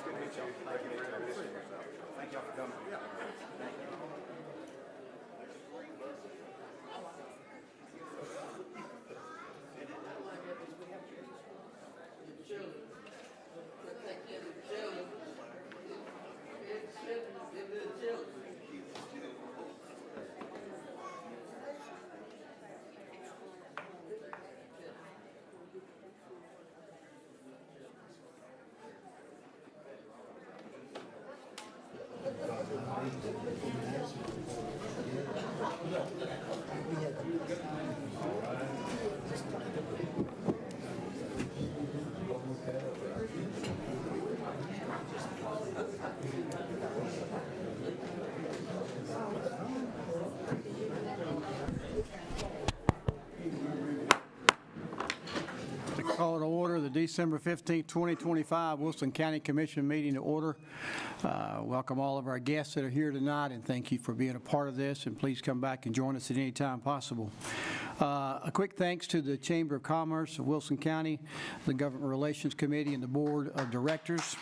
good to meet you. Thank you for introducing yourself. Thank y'all for coming. Yeah. Call to order the December 15, 2025 Wilson County Commission meeting to order. Welcome all of our guests that are here tonight, and thank you for being a part of this, and please come back and join us at any time possible. A quick thanks to the Chamber of Commerce of Wilson County, the Government Relations Committee, and the Board of Directors.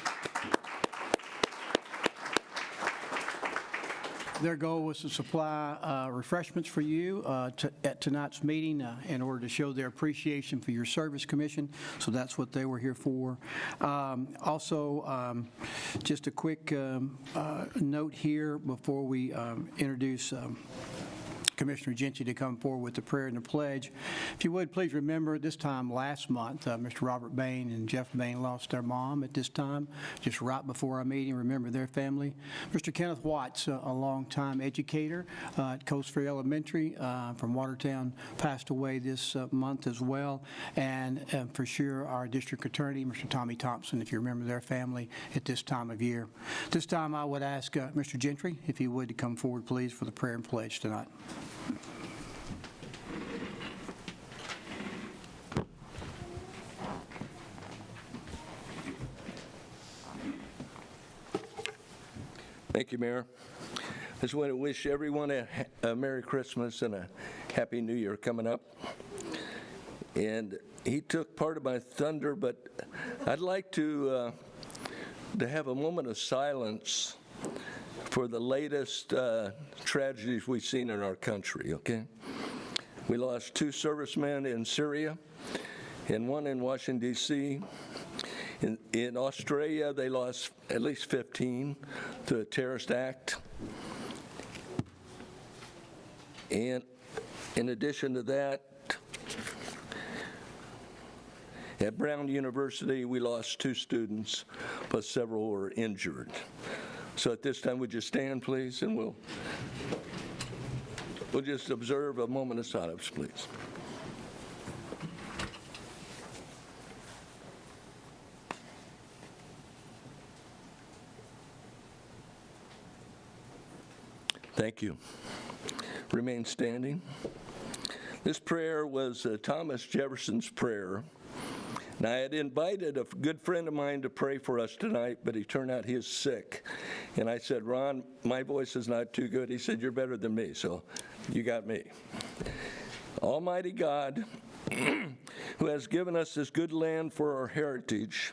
Their goal was to supply refreshments for you at tonight's meeting in order to show their appreciation for your service, Commission. So that's what they were here for. Also, just a quick note here before we introduce Commissioner Gentry to come forward with the prayer and the pledge. If you would, please remember this time last month, Mr. Robert Bain and Jeff Bain lost their mom at this time, just right before our meeting. Remember their family. Mr. Kenneth Watts, a longtime educator at Coast Ferry Elementary from Watertown, passed away this month as well. And for sure, our district attorney, Mr. Tommy Thompson, if you remember their family at this time of year. This time, I would ask Mr. Gentry, if you would, to come forward, please, for the prayer and pledge tonight. Thank you, Mayor. I just want to wish everyone a Merry Christmas and a Happy New Year coming up. And he took part of my thunder, but I'd like to have a moment of silence for the latest tragedies we've seen in our country, okay? We lost 2 servicemen in Syria and 1 in Washington, D.C. In Australia, they lost at least 15 to a terrorist act. And in addition to that, at Brown University, we lost 2 students, but several were injured. So at this time, would you stand, please, and we'll just observe a moment of silence, please. Thank you. Remain standing. This prayer was Thomas Jefferson's prayer. Now, I had invited a good friend of mine to pray for us tonight, but he turned out he is sick. And I said, Ron, my voice is not too good. He said, you're better than me, so you got me. Almighty God, who has given us this good land for our heritage,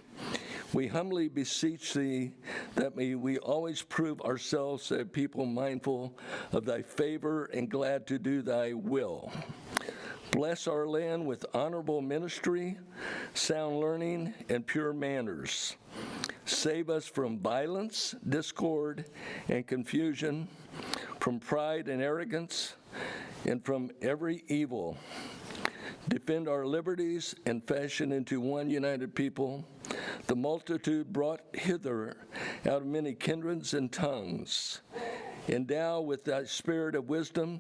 we humbly beseech thee that we always prove ourselves a people mindful of thy favor and glad to do thy will. Bless our land with honorable ministry, sound learning, and pure manners. Save us from violence, discord, and confusion, from pride and arrogance, and from every evil. Defend our liberties and fashion into one united people, the multitude brought hither out of many kindreds and tongues. Endow with thy spirit of wisdom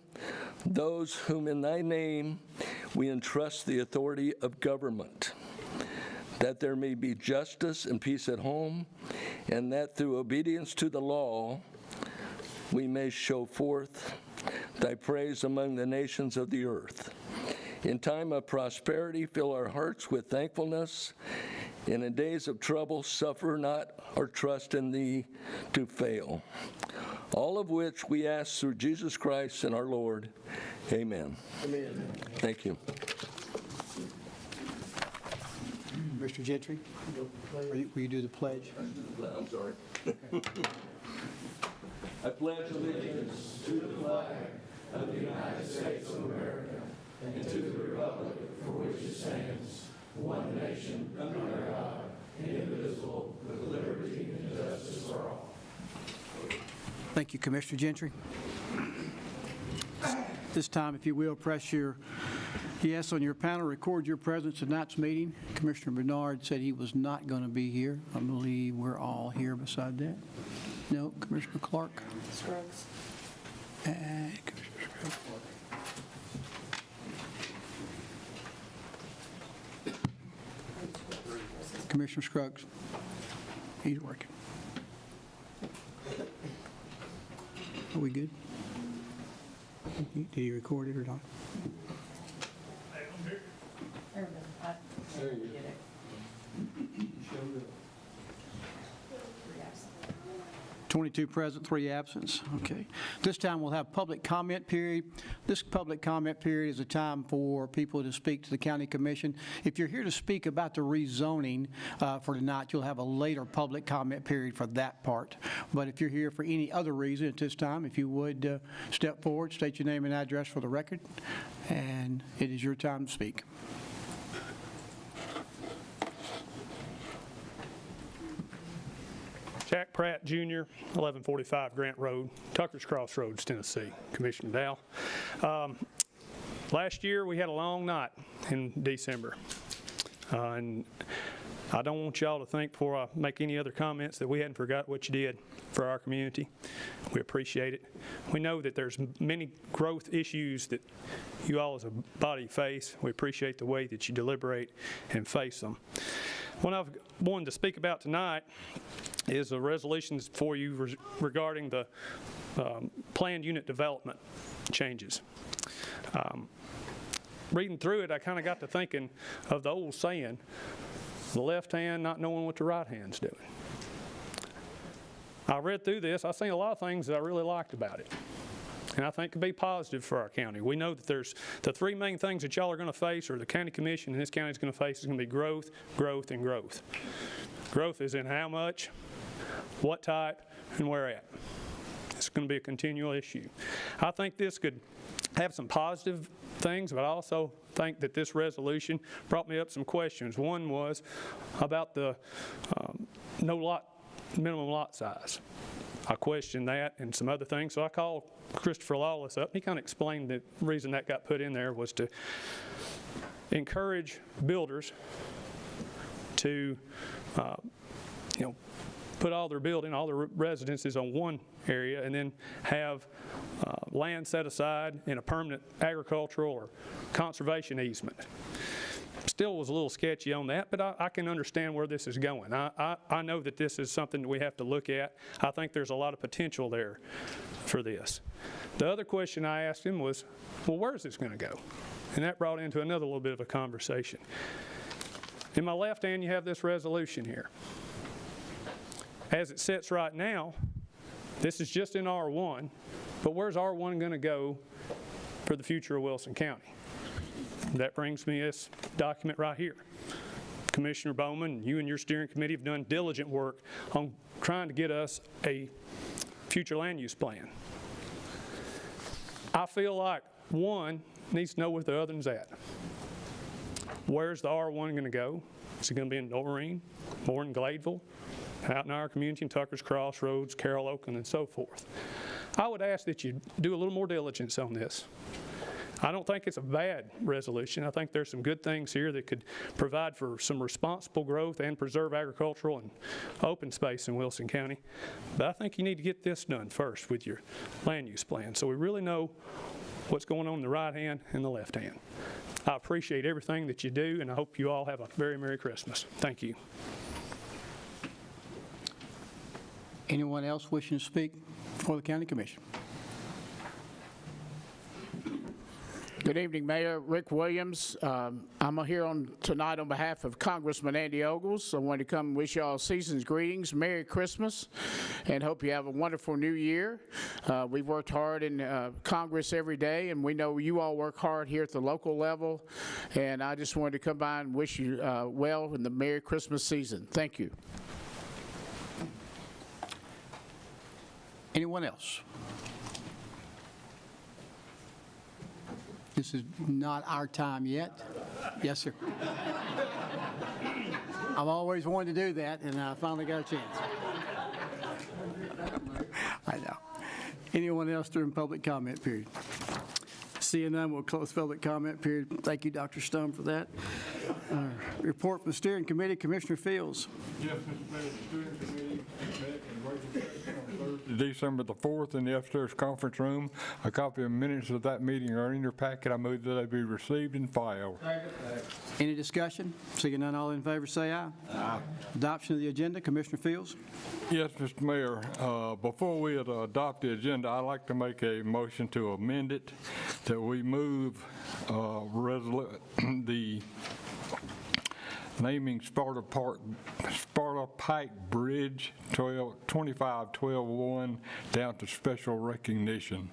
those whom in thy name we entrust the authority of government, that there may be justice and peace at home, and that through obedience to the law we may show forth thy praise among the nations of the earth. In time of prosperity, fill our hearts with thankfulness, and in days of trouble, suffer not our trust in thee to fail. All of which we ask through Jesus Christ and our Lord. Amen. Amen. Thank you. Mr. Gentry, will you do the pledge? I'm sorry. I pledge allegiance to the flag of the United States of America and to the republic for which it stands, one nation, under God, indivisible, with liberty and justice for all. Thank you, Commissioner Gentry. This time, if you will, press your yes on your panel, record your presence at tonight's meeting. Commissioner Bernard said he was not going to be here. I believe we're all here beside that. No, Commissioner Clark? Scruggs. And Commissioner Scruggs. Commissioner Scruggs? He's working. Are we good? Did he record it or not? There we go. I did it. 22 present, 3 absent. Okay. This time we'll have public comment period. This public comment period is a time for people to speak to the county commission. If you're here to speak about the rezoning for tonight, you'll have a later public comment period for that part. But if you're here for any other reason at this time, if you would step forward, state your name and address for the record, and it is your time to speak. Jack Pratt, Jr., 1145 Grant Road, Tucker's Crossroads, Tennessee. Commissioner Dow. Last year, we had a long night in December. And I don't want y'all to think before I make any other comments that we hadn't forgot what you did for our community. We appreciate it. We know that there's many growth issues that you all as a body face. We appreciate the way that you deliberate and face them. What I've wanted to speak about tonight is a resolution for you regarding the planned unit development changes. Reading through it, I kind of got to thinking of the old saying, the left hand not knowing what the right hand's doing. I read through this, I seen a lot of things that I really liked about it. And I think could be positive for our county. We know that there's the 3 main things that y'all are going to face, or the county commission and this county is going to face, is going to be growth, growth, and growth. Growth is in how much, what type, and where at. It's going to be a continual issue. I think this could have some positive things, but I also think that this resolution brought me up some questions. One was about the minimum lot size. I questioned that and some other things, so I called Christopher Lawless up. He kind of explained the reason that got put in there was to encourage builders to, put all their building, all their residences on one area, and then have land set aside in a permanent agricultural or conservation easement. Still was a little sketchy on that, but I can understand where this is going. I know that this is something that we have to look at. I think there's a lot of potential there for this. The other question I asked him was, well, where's this going to go? And that brought into another little bit of a conversation. In my left hand, you have this resolution here. As it sits right now, this is just in R1, but where's R1 going to go for the future of Wilson County? That brings me this document right here. Commissioner Bowman, you and your steering committee have done diligent work on trying to get us a future land use plan. I feel like one needs to know where the other one's at. Where's the R1 going to go? Is it going to be in Noreen, more in Gladeville, out in our community in Tucker's Crossroads, Carroll Oakland, and so forth? I would ask that you do a little more diligence on this. I don't think it's a bad resolution. I think there's some good things here that could provide for some responsible growth and preserve agricultural and open space in Wilson County. But I think you need to get this done first with your land use plan, so we really know what's going on in the right hand and the left hand. I appreciate everything that you do, and I hope you all have a very Merry Christmas. Thank you. Anyone else wishing to speak for the county commission? Good evening, Mayor. Rick Williams. I'm here tonight on behalf of Congressman Andy Ogles. I want to come and wish you all season's greetings, Merry Christmas, and hope you have a wonderful new year. We've worked hard in Congress every day, and we know you all work hard here at the local level, and I just wanted to come by and wish you well in the Merry Christmas season. Thank you. Anyone else? This is not our time yet. Yes, sir. I've always wanted to do that, and I finally got a chance. I know. Anyone else during public comment period? Seeing none, we'll close public comment period. Thank you, Dr. Stone, for that. Report from the steering committee, Commissioner Fields. Yes, Mr. Mayor, the steering committee met in regular session on Thursday, December the 4th in the upstairs conference room. A copy of minutes of that meeting are in your packet. I move that they be received and filed. Any discussion? Seeing none, all in favor say aye. Aye. Adoption of the agenda, Commissioner Fields. Yes, Mr. Mayor, before we adopt the agenda, I'd like to make a motion to amend it, that we move the naming Sparta Pike Bridge 25-12-1 down to special recognition.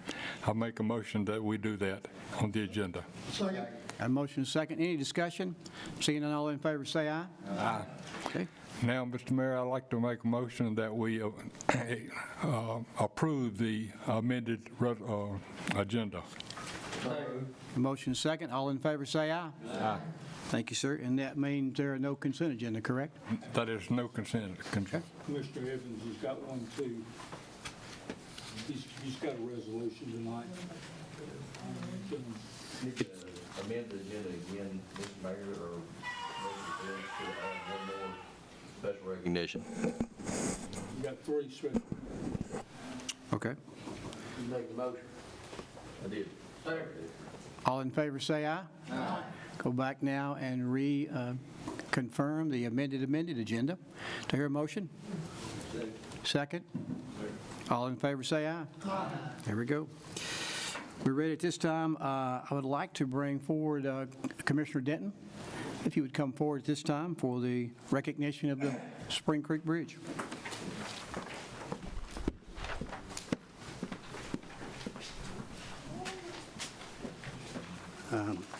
I'll make a motion that we do that on the agenda. Second. A motion is second. Any discussion? Seeing none, all in favor say aye. Aye. Okay. Now, Mr. Mayor, I'd like to make a motion that we approve the amended agenda. A motion is second. All in favor say aye. Aye. Thank you, sir. And that means there are no consent agenda, correct? That is no consent. Commissioner Evans has got one too. He's got a resolution tonight. Amend the agenda again, Mr. Mayor, or to add one more special recognition. We've got 3 special. Okay. You make the motion. I did. All in favor say aye. Aye. Go back now and confirm the amended agenda. To hear a motion? Second. All in favor say aye. Aye. There we go. We're ready at this time. I would like to bring forward Commissioner Denton, if he would come forward at this time for the recognition of the Spring Creek Bridge.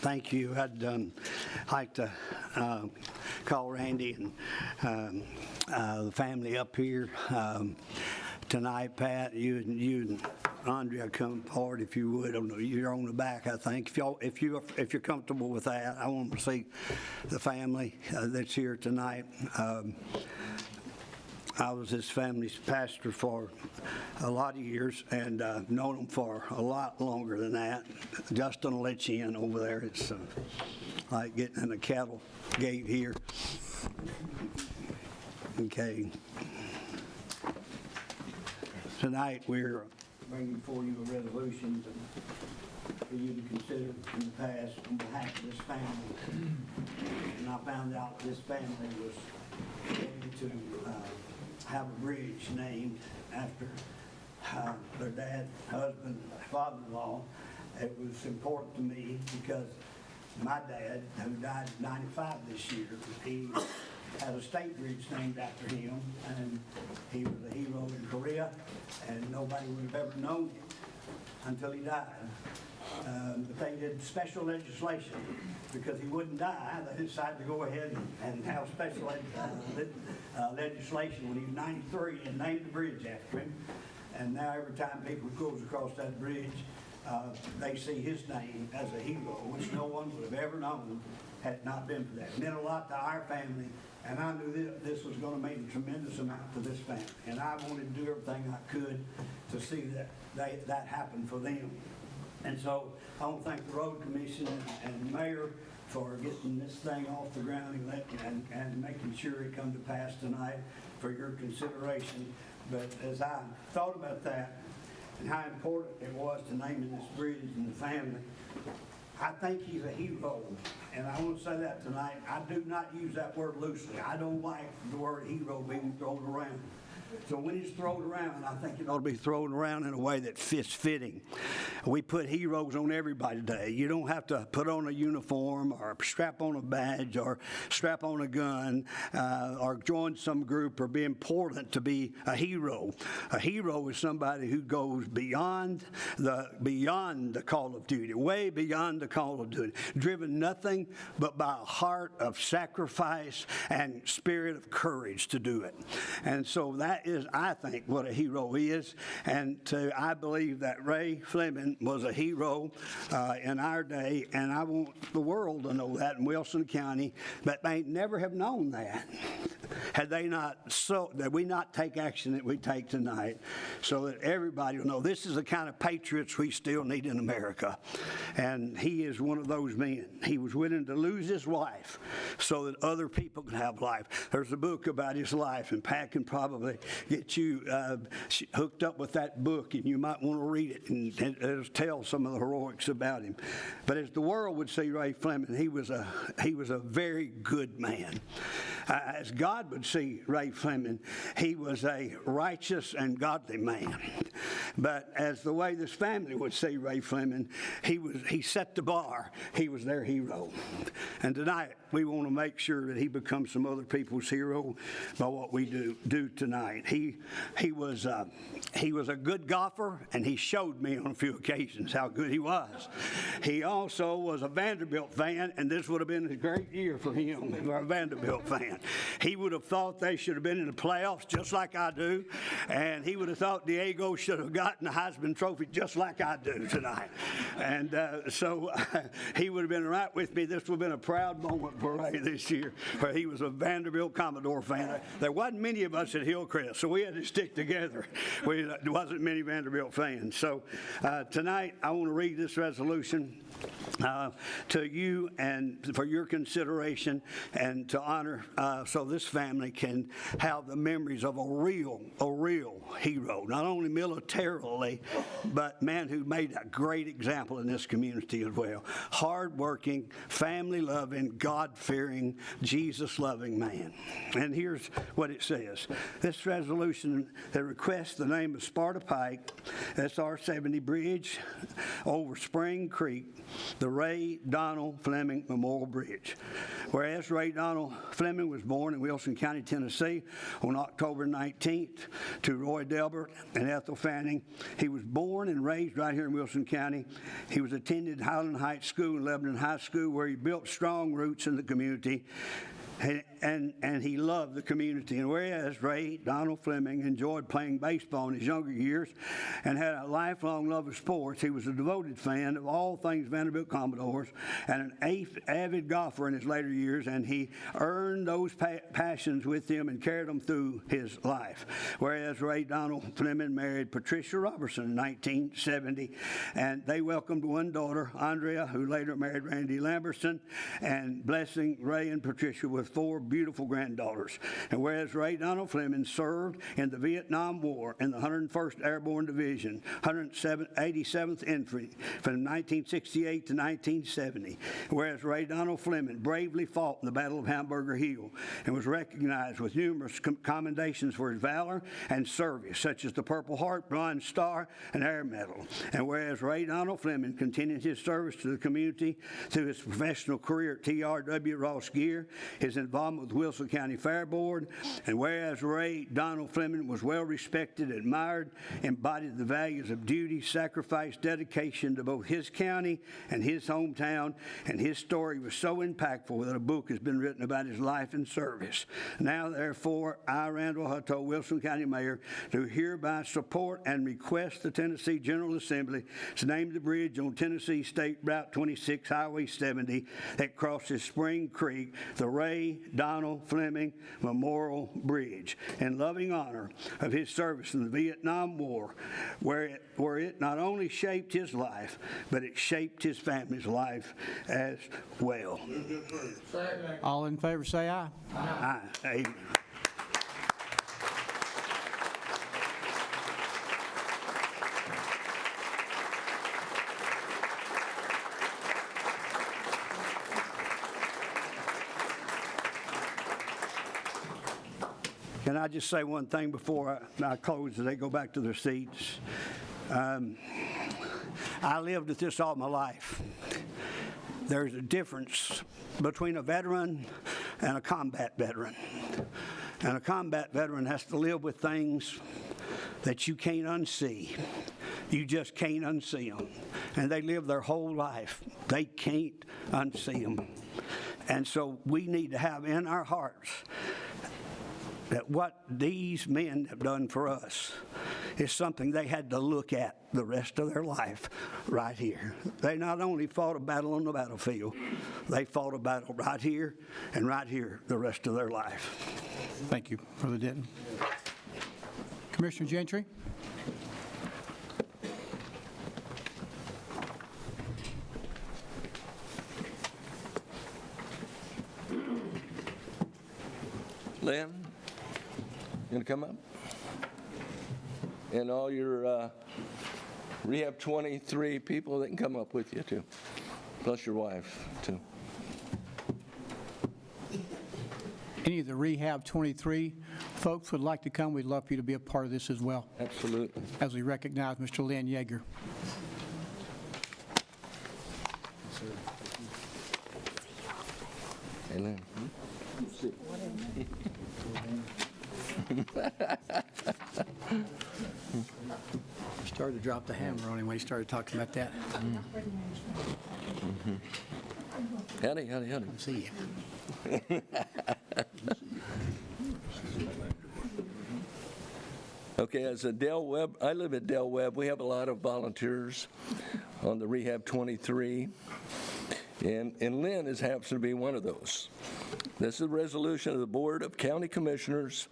Thank you. I'd like to call Randy and the family up here tonight. Pat, you and Andrea come forward if you would. You're on the back, I think. If you're comfortable with that, I want to see the family that's here tonight. I was his family's pastor for a lot of years, and known him for a lot longer than that. Justin will let you in over there. It's like getting in a cattle gate here. Okay. Tonight we're bringing before you a resolution for you to consider in the past on behalf of this family. And I found out this family was ready to have a bridge named after their dad, husband, father-in-law. It was important to me because my dad, who died at 95 this year, he had a state bridge named after him, and he was a hero in Korea, and nobody would have ever known it until he died. But they did special legislation because he wouldn't die. They decided to go ahead and have special legislation when he was 93 and named the bridge after him. And now every time people goes across that bridge, they see his name as a hero, which no one would have ever known had it not been for that. It meant a lot to our family, and I knew that this was going to mean a tremendous amount to this family. And I wanted to do everything I could to see that happen for them. And so I want to thank the road commission and the mayor for getting this thing off the ground and making sure it come to pass tonight for your consideration. But as I thought about that and how important it was to naming this bridge and the family, I think he's a hero. And I want to say that tonight. I do not use that word loosely. I don't like the word hero being thrown around. So when it's thrown around, I think it ought to be thrown around in a way that fits fitting. We put heroes on everybody today. You don't have to put on a uniform or strap on a badge or strap on a gun or join some group or be important to be a hero. A hero is somebody who goes beyond the call of duty, way beyond the call of duty, driven nothing but by a heart of sacrifice and spirit of courage to do it. And so that is, I think, what a hero is. And I believe that Ray Fleming was a hero in our day, and I want the world to know that in Wilson County, but they never have known that had they not, so that we not take action that we take tonight, so that everybody will know this is the kind of patriots we still need in America. And he is one of those men. He was willing to lose his life so that other people could have life. There's a book about his life, and Pat can probably get you hooked up with that book, and you might want to read it, and it'll tell some of the heroics about him. But as the world would see Ray Fleming, he was a very good man. As God would see Ray Fleming, he was a righteous and godly man. But as the way this family would see Ray Fleming, he set the bar. He was their hero. And tonight, we want to make sure that he becomes some other people's hero by what we do tonight. He was a good golfer, and he showed me on a few occasions how good he was. He also was a Vanderbilt fan, and this would have been a great year for him, a Vanderbilt fan. He would have thought they should have been in the playoffs just like I do, and he would have thought Diego should have gotten the Heisman Trophy just like I do tonight. And so he would have been right with me. This would have been a proud moment for Ray this year, where he was a Vanderbilt Commodore fan. There wasn't many of us at Hillcrest, so we had to stick together. There wasn't many Vanderbilt fans. So tonight, I want to read this resolution to you and for your consideration and to honor, so this family can have the memories of a real hero, not only militarily, but man who made a great example in this community as well. Hard-working, family-loving, God-fearing, Jesus-loving man. And here's what it says. This resolution that requests the name of Sparta Pike, SR 70 Bridge over Spring Creek, the Ray Donald Fleming Memorial Bridge. Whereas Ray Donald Fleming was born in Wilson County, Tennessee on October 19th to Roy Delbert and Ethel Fanning. He was born and raised right here in Wilson County. He was attended Highland Heights School and Lebanon High School, where he built strong roots in the community. And he loved the community. And whereas Ray Donald Fleming enjoyed playing baseball in his younger years and had a lifelong love of sports, he was a devoted fan of all things Vanderbilt Commodores and an avid golfer in his later years, and he earned those passions with him and carried them through his life. Whereas Ray Donald Fleming married Patricia Robertson in 1970, and they welcomed one daughter, Andrea, who later married Randy Lamberson, and blessing Ray and Patricia with 4 beautiful granddaughters. And whereas Ray Donald Fleming served in the Vietnam War in the 101st Airborne Division, 187th Infantry from 1968 to 1970. Whereas Ray Donald Fleming bravely fought in the Battle of Hamburger Hill and was recognized with numerous commendations for his valor and service, such as the Purple Heart, Bronze Star, and Air Medal. And whereas Ray Donald Fleming continued his service to the community through his professional career at TRW Ross Gear, his involvement with Wilson County Fair Board, and whereas Ray Donald Fleming was well respected, admired, embodied the values of duty, sacrifice, dedication to both his county and his hometown, and his story was so impactful that a book has been written about his life and service. Now, therefore, I, Randall Hutto, Wilson County Mayor, do hereby support and request the Tennessee General Assembly to name the bridge on Tennessee State Route 26, Highway 70, that crosses Spring Creek, the Ray Donald Fleming Memorial Bridge, in loving honor of his service in the Vietnam War, where it not only shaped his life, but it shaped his family's life as well. All in favor say aye. Aye. Amen. Can I just say one thing before I close, as they go back to their seats? I lived with this all my life. There's a difference between a veteran and a combat veteran. And a combat veteran has to live with things that you can't unsee. You just can't unsee them. And they live their whole life. They can't unsee them. And so we need to have in our hearts that what these men have done for us is something they had to look at the rest of their life right here. They not only fought a battle on the battlefield, they fought a battle right here and right here the rest of their life. Thank you, Brother Denton. Commissioner Gentry? Lynn, you gonna come up? And all your Rehab 23 people that can come up with you too, plus your wife too. Any of the Rehab 23 folks would like to come, we'd love for you to be a part of this as well, Absolutely. as we recognize Mr. Lynn Yeager. Hey, Lynn. Started to drop the hammer on him when he started talking about that. Howdy, howdy, howdy. See you. Okay, as a Del Webb, I live at Del Webb. We have a lot of volunteers on the Rehab 23, and Lynn happens to be one of those. This is a resolution of the Board of County Commissioners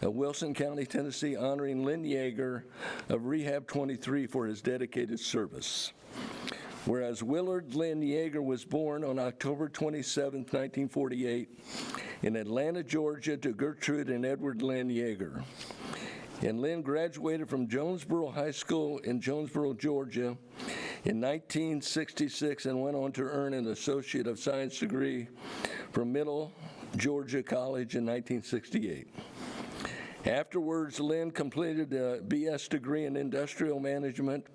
of Wilson County, Tennessee, honoring Lynn Yeager of Rehab 23 for his dedicated service. Whereas Willard Lynn Yeager was born on October 27, 1948, in Atlanta, Georgia, to Gertrude and Edward Lynn Yeager. And Lynn graduated from Jonesboro High School in Jonesboro, Georgia in 1966 and went on to earn an Associate of Science degree from Middle Georgia College in 1968. Afterwards, Lynn completed a BS degree in Industrial Management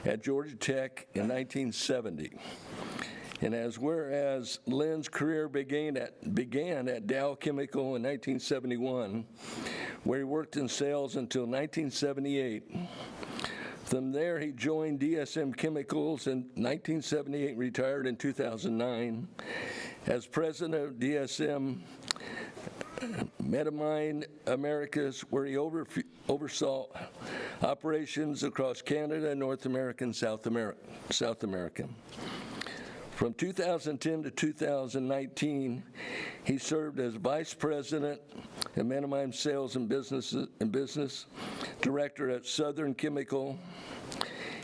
at Georgia Tech in 1970. And whereas Lynn's career began at Dow Chemical in 1971, where he worked in sales until 1978. From there, he joined DSM Chemicals in 1978, retired in 2009. As president of DSM Metamine Americas, where he oversaw operations across Canada, North America, and South America. From 2010 to 2019, he served as Vice President of Metamine Sales and Business Director at Southern Chemical.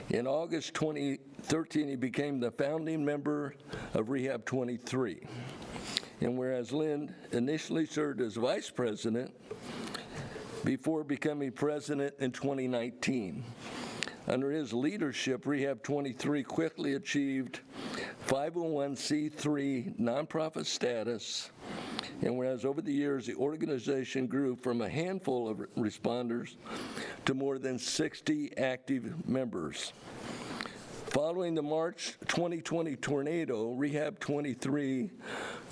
In August 2013, he became the founding member of Rehab 23. And whereas Lynn initially served as Vice President before becoming President in 2019. Under his leadership, Rehab 23 quickly achieved 501c3 nonprofit status, and whereas over the years the organization grew from a handful of responders to more than 60 active members. Following the March 2020 tornado, Rehab 23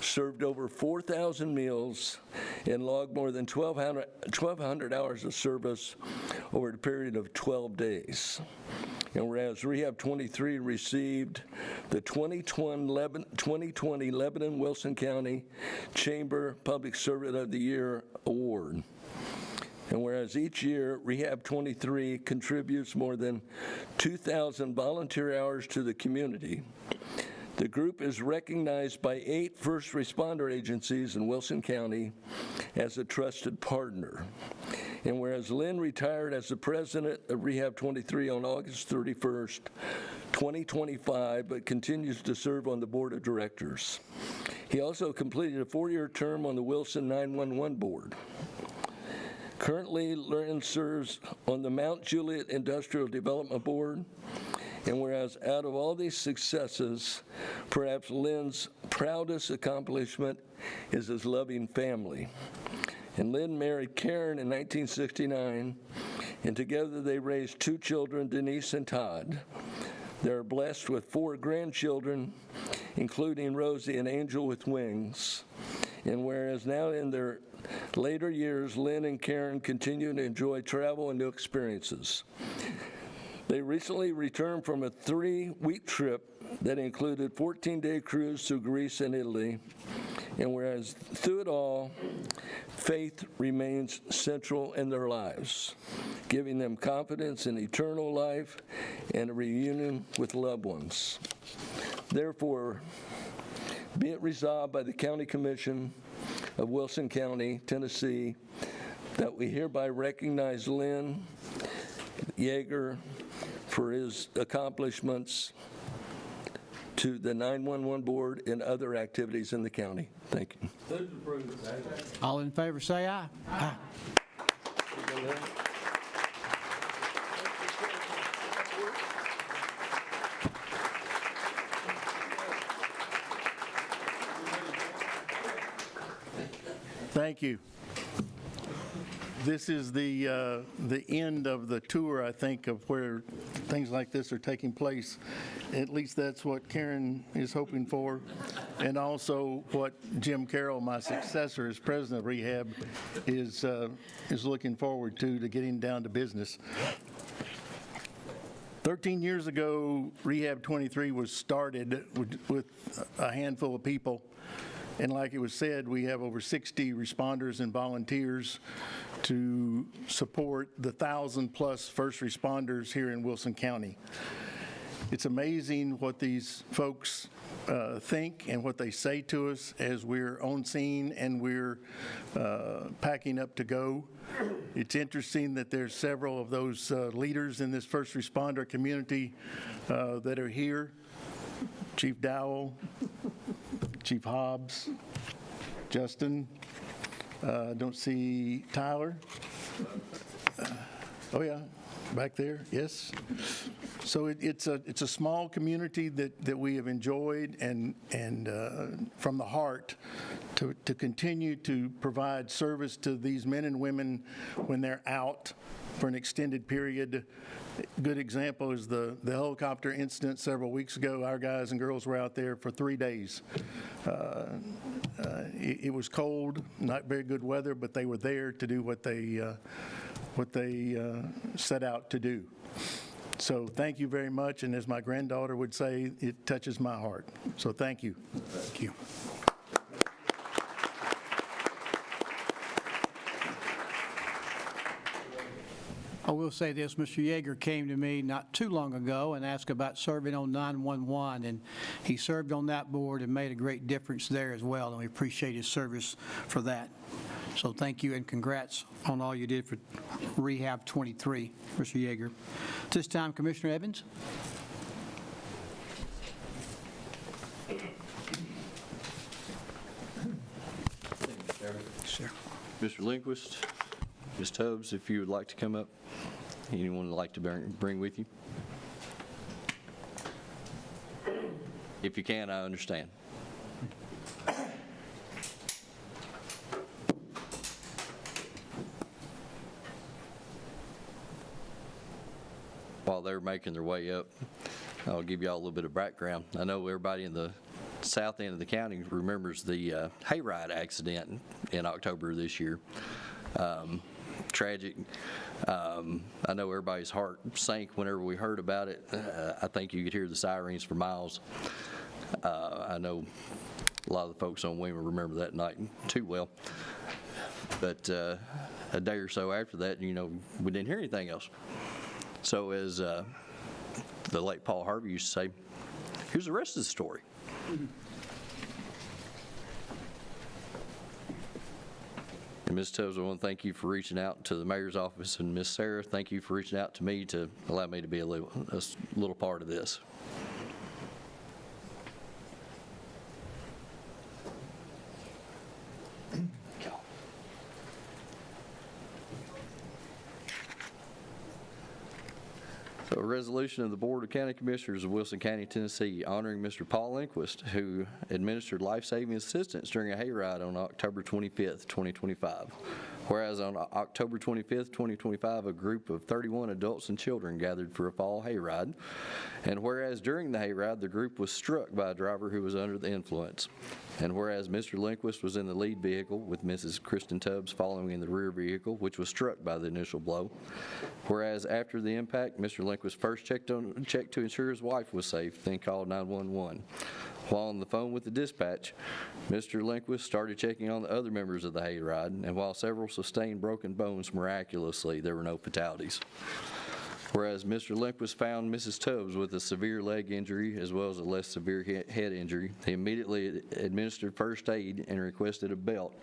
served over 4,000 meals and logged more than 1,200 hours of service over a period of 12 days. And whereas Rehab 23 received the 2020 Lebanon-Wilson County Chamber Public Servant of the Year Award. And whereas each year, Rehab 23 contributes more than 2,000 volunteer hours to the community, the group is recognized by 8 first responder agencies in Wilson County as a trusted partner. And whereas Lynn retired as the president of Rehab 23 on August 31st, 2025, but continues to serve on the board of directors. He also completed a 4-year term on the Wilson 911 board. Currently, Lynn serves on the Mount Juliet Industrial Development Board, and whereas out of all these successes, perhaps Lynn's proudest accomplishment is his loving family. and Lynn married Karen in 1969, and together they raised 2 children, Denise and Todd. They're blessed with 4 grandchildren, including Rosie, an angel with wings. And whereas now in their later years, Lynn and Karen continue to enjoy travel and new experiences. They recently returned from a 3-week trip that included 14-day cruise through Greece and Italy. And whereas through it all, faith remains central in their lives, giving them confidence in eternal life and a reunion with loved ones. Therefore, be it resolved by the County Commission of Wilson County, Tennessee, that we hereby recognize Lynn Yeager for his accomplishments to the 911 Board and other activities in the county. Thank you. All in favor, say aye. Aye. Thank you. This is the end of the tour, I think, of where things like this are taking place. At least that's what Karen is hoping for, and also what Jim Carroll, my successor as president of Rehab, is looking forward to getting down to business. 13 years ago, Rehab 23 was started with a handful of people. And like it was said, we have over 60 responders and volunteers to support the 1,000-plus first responders here in Wilson County. It's amazing what these folks think and what they say to us as we're on scene and we're packing up to go. It's interesting that there's several of those leaders in this first responder community that are here. Chief Dowell, Chief Hobbs, Justin, don't see Tyler. Oh yeah, back there, yes. So it's a small community that we have enjoyed and from the heart to continue to provide service to these men and women when they're out for an extended period. Good example is the helicopter incident several weeks ago. Our guys and girls were out there for 3 days. It was cold, not very good weather, but they were there to do what they set out to do. So thank you very much, and as my granddaughter would say, it touches my heart. So thank you. Thank you. I will say this, Mr. Yeager came to me not too long ago and asked about serving on 911, and he served on that board and made a great difference there as well, and we appreciate his service for that. So thank you and congrats on all you did for Rehab 23, Mr. Yeager. At this time, Commissioner Evans. Sir. Mr. Lindquist, Ms. Tubbs, if you would like to come up. Anyone would like to bring with you? If you can, I understand. While they're making their way up, I'll give you all a little bit of background. I know everybody in the south end of the county remembers the hayride accident in October of this year. Tragic. I know everybody's heart sank whenever we heard about it. I think you could hear the sirens for miles. I know a lot of the folks on Weymouth remember that night too well. But a day or so after that, we didn't hear anything else. So as the late Paul Harvey used to say, here's the rest of the story. And Ms. Tubbs, I want to thank you for reaching out to the mayor's office, and Ms. Sarah, thank you for reaching out to me to allow me to be a little part of this. So resolution of the Board of County Commissioners of Wilson County, Tennessee, honoring Mr. Paul Lindquist, who administered life-saving assistance during a hayride on October 25th, 2025. Whereas on October 25th, 2025, a group of 31 adults and children gathered for a fall hayride. And whereas during the hayride, the group was struck by a driver who was under the influence. And whereas Mr. Lindquist was in the lead vehicle with Mrs. Kristen Tubbs following in the rear vehicle, which was struck by the initial blow. Whereas after the impact, Mr. Lindquist first checked to ensure his wife was safe, then called 911. While on the phone with the dispatch, Mr. Lindquist started checking on the other members of the hayride, and while several sustained broken bones miraculously, there were no fatalities. Whereas Mr. Lindquist found Mrs. Tubbs with a severe leg injury as well as a less severe head injury, he immediately administered first aid and requested a belt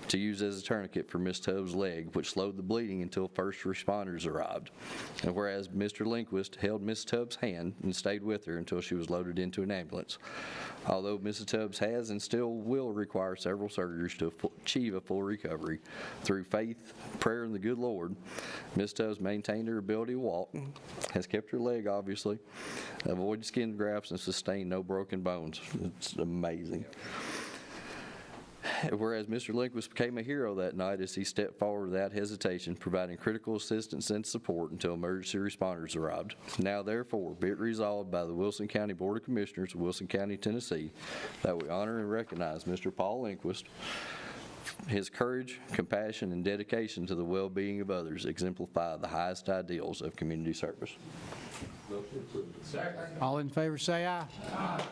to use as a tourniquet for Ms. Tubbs' leg, which slowed the bleeding until first responders arrived. And whereas Mr. Lindquist held Ms. Tubbs' hand and stayed with her until she was loaded into an ambulance. Although Mrs. Tubbs has and still will require several surgeries to achieve a full recovery, through faith, prayer, and the good Lord, Ms. Tubbs maintained her ability to walk, has kept her leg, obviously, avoided skin grafts, and sustained no broken bones. It's amazing. Whereas Mr. Lindquist became a hero that night as he stepped forward without hesitation, providing critical assistance and support until emergency responders arrived. Now, therefore, be it resolved by the Wilson County Board of Commissioners of Wilson County, Tennessee, that we honor and recognize Mr. Paul Lindquist. His courage, compassion, and dedication to the well-being of others exemplify the highest ideals of community service. All in favor, say aye. Aye.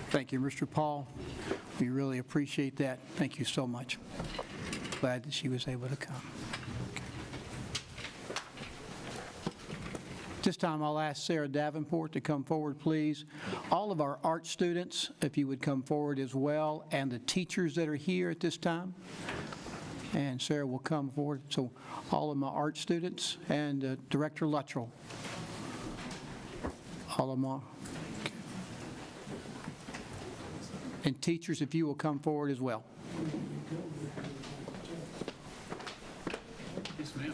Thank you, Mr. Paul. We really appreciate that. Thank you so much. Glad that she was able to come. This time I'll ask Sarah Davenport to come forward, please. All of our art students, if you would come forward as well, and the teachers that are here at this time. And Sarah will come forward. So all of my art students and Director Luttrell. All of my. And teachers, if you will come forward as well. Yes, ma'am.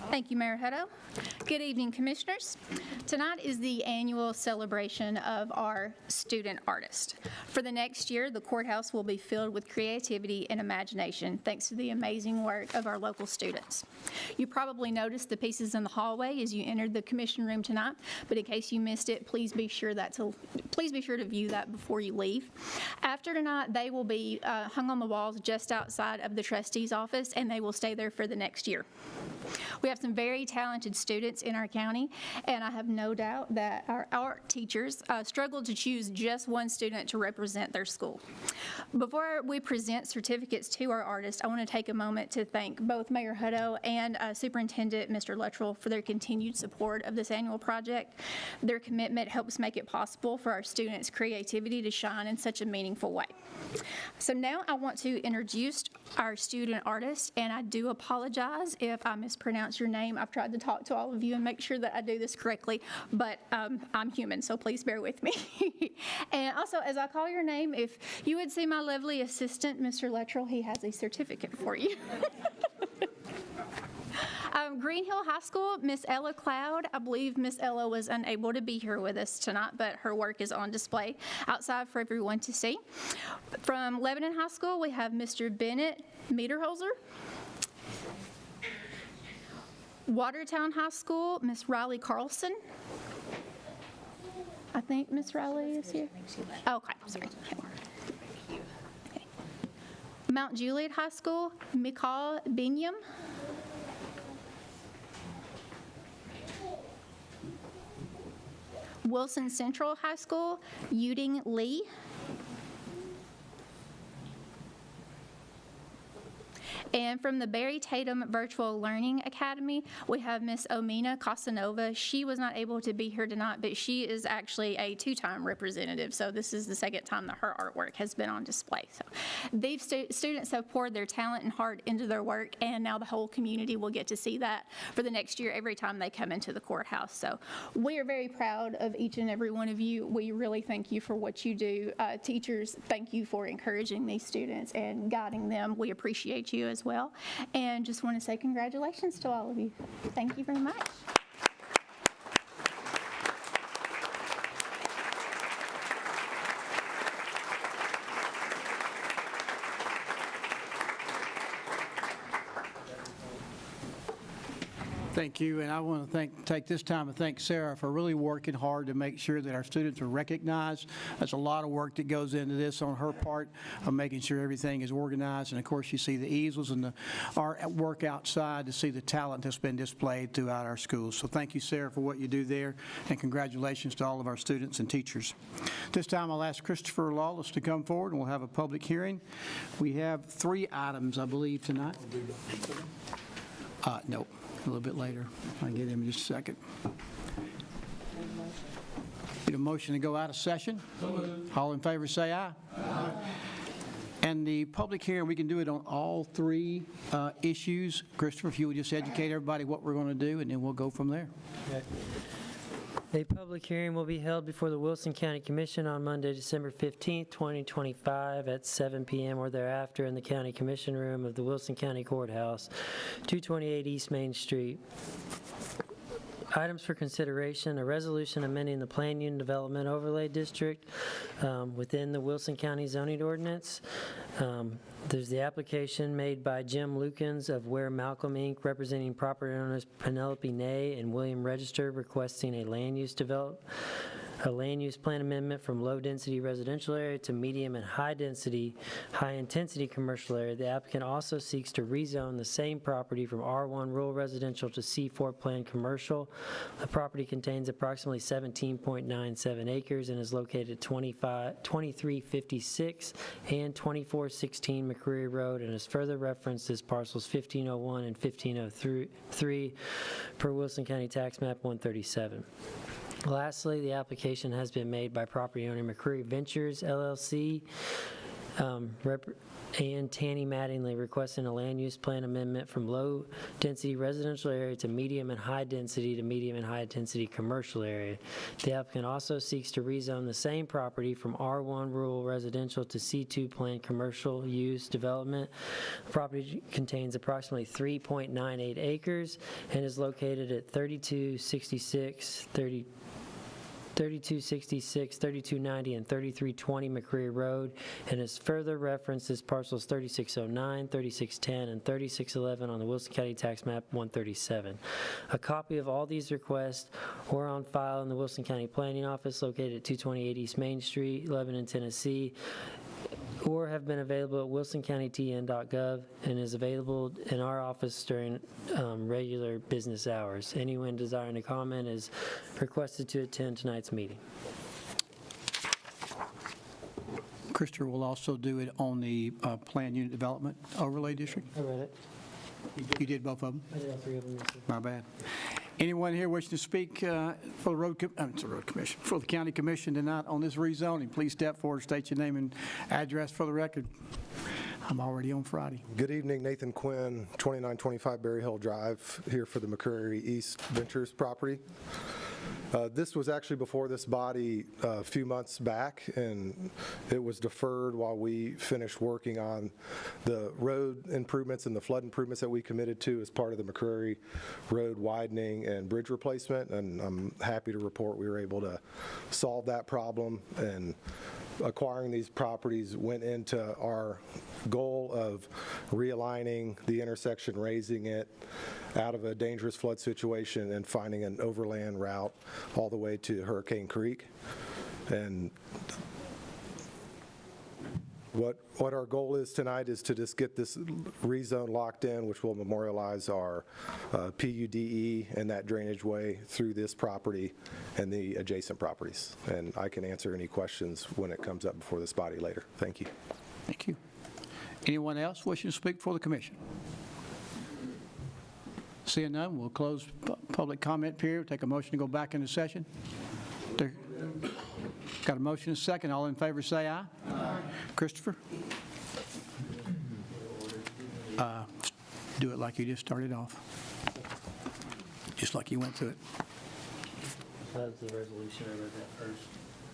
Thank you, Mayor Hutto. Good evening, Commissioners. Tonight is the annual celebration of our student artist. For the next year, the courthouse will be filled with creativity and imagination thanks to the amazing work of our local students. You probably noticed the pieces in the hallway as you entered the commission room tonight, but in case you missed it, please be sure to view that before you leave. After tonight, they will be hung on the walls just outside of the trustee's office, and they will stay there for the next year. We have some very talented students in our county, and I have no doubt that our art teachers struggle to choose just one student to represent their school. Before we present certificates to our artists, I want to take a moment to thank both Mayor Hutto and Superintendent Mr. Luttrell for their continued support of this annual project. Their commitment helps make it possible for our students' creativity to shine in such a meaningful way. So now I want to introduce our student artist, and I do apologize if I mispronounce your name. I've tried to talk to all of you and make sure that I do this correctly, but I'm human, so please bear with me. And also, as I call your name, if you would see my lovely assistant, Mr. Luttrell, he has a certificate for you. Green Hill High School, Miss Ella Cloud. I believe Miss Ella was unable to be here with us tonight, but her work is on display outside for everyone to see. From Lebanon High School, we have Mr. Bennett Meterholzer. Watertown High School, Miss Riley Carlson. I think Miss Riley is here. Oh, okay, sorry. Okay. Mount Juliet High School, Mikal Binyam. Wilson Central High School, Yuding Lee. And from the Barry Tatum Virtual Learning Academy, we have Miss Omina Casanova. She was not able to be here tonight, but she is actually a two-time representative, so this is the second time that her artwork has been on display. So these students have poured their talent and heart into their work, and now the whole community will get to see that for the next year every time they come into the courthouse. So we are very proud of each and every one of you. We really thank you for what you do. Teachers, thank you for encouraging these students and guiding them. We appreciate you as well. And just want to say congratulations to all of you. Thank you very much. Thank you, and I want to take this time to thank Sarah for really working hard to make sure that our students are recognized. There's a lot of work that goes into this on her part of making sure everything is organized, and of course you see the easels and the artwork outside to see the talent that's been displayed throughout our schools. So thank you, Sarah, for what you do there, and congratulations to all of our students and teachers. This time I'll ask Christopher Lawless to come forward, and we'll have a public hearing. We have 3 items, I believe, tonight. No. A little bit later. I'll get him in just a second. Need a motion to go out of session? All in favor say aye. Aye. And the public hearing, we can do it on all 3 issues. Christopher, if you would just educate everybody what we're going to do, and then we'll go from there. Okay. A public hearing will be held before the Wilson County Commission on Monday, December 15th, 2025 at 7 p.m. or thereafter in the County Commission Room of the Wilson County Courthouse, 228 East Main Street. Items for consideration: a resolution amending the Plan Unit Development Overlay District within the Wilson County zoning ordinance. There's the application made by Jim Lukens of Ware Malcolm, Inc., representing property owners Penelope Nay and William Register, requesting a land use plan amendment from low-density residential area to medium and high-intensity commercial area. The applicant also seeks to rezone the same property from R1 rural residential to C4 planned commercial. The property contains approximately 17.97 acres and is located at 2356 and 2416 McCreary Road, and is further referenced as parcels 1501 and 1503 per Wilson County Tax Map 137. Lastly, the application has been made by property owner McCreary Ventures, LLC, and Tanny Mattingly, requesting a land use plan amendment from low-density residential area to medium and high-density to medium and high-intensity commercial area. The applicant also seeks to rezone the same property from R1 rural residential to C2 planned commercial use development. The property contains approximately 3.98 acres and is located at 3266, 3290, and 3320 McCreary Road, and is further referenced as parcels 3609, 3610, and 3611 on the Wilson County Tax Map 137. A copy of all these requests are on file in the Wilson County Planning Office located at 228 East Main Street, Lebanon, Tennessee, or have been available at wilsoncountytn.gov and is available in our office during regular business hours. Anyone desiring to comment is requested to attend tonight's meeting. Christopher will also do it on the Plan Unit Development Overlay District. I read it. You did both of them? I did all 3 of them. Yes, sir. My bad. Anyone here wishing to speak for the County Commission tonight on this rezoning, please step forward, state your name and address for the record. I'm already on Friday. Good evening, Nathan Quinn, 2925 Berry Hill Drive, here for the McCreary East Ventures property. This was actually before this body a few months back, and it was deferred while we finished working on the road improvements and the flood improvements that we committed to as part of the McCreary Road widening and bridge replacement, and I'm happy to report we were able to solve that problem, and acquiring these properties went into our goal of realigning the intersection, raising it out of a dangerous flood situation, and finding an overland route all the way to Hurricane Creek. And what our goal is tonight is to just get this rezone locked in, which will memorialize our PUDE and that drainage way through this property and the adjacent properties. And I can answer any questions when it comes up before this body later. Thank you. Thank you. Anyone else wishing to speak before the commission? Seeing none, we'll close public comment period, take a motion to go back into session. Got a motion and a second. All in favor say aye. Aye. Christopher? Do it like you just started off. Just like you went through it. That was the resolution. I read that first.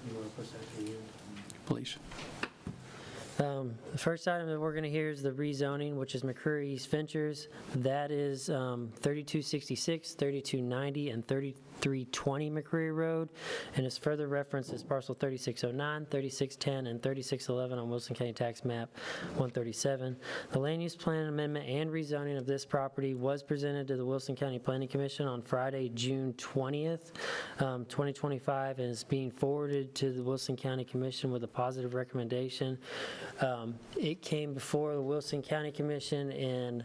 You want to push that to the end? Please. The first item that we're going to hear is the rezoning, which is McCreary East Ventures. That is 3266, 3290, and 3320 McCreary Road, and is further referenced as parcel 3609, 3610, and 3611 on Wilson County Tax Map 137. The land use plan amendment and rezoning of this property was presented to the Wilson County Planning Commission on Friday, June 20th, 2025, and is being forwarded to the Wilson County Commission with a positive recommendation. It came before the Wilson County Commission in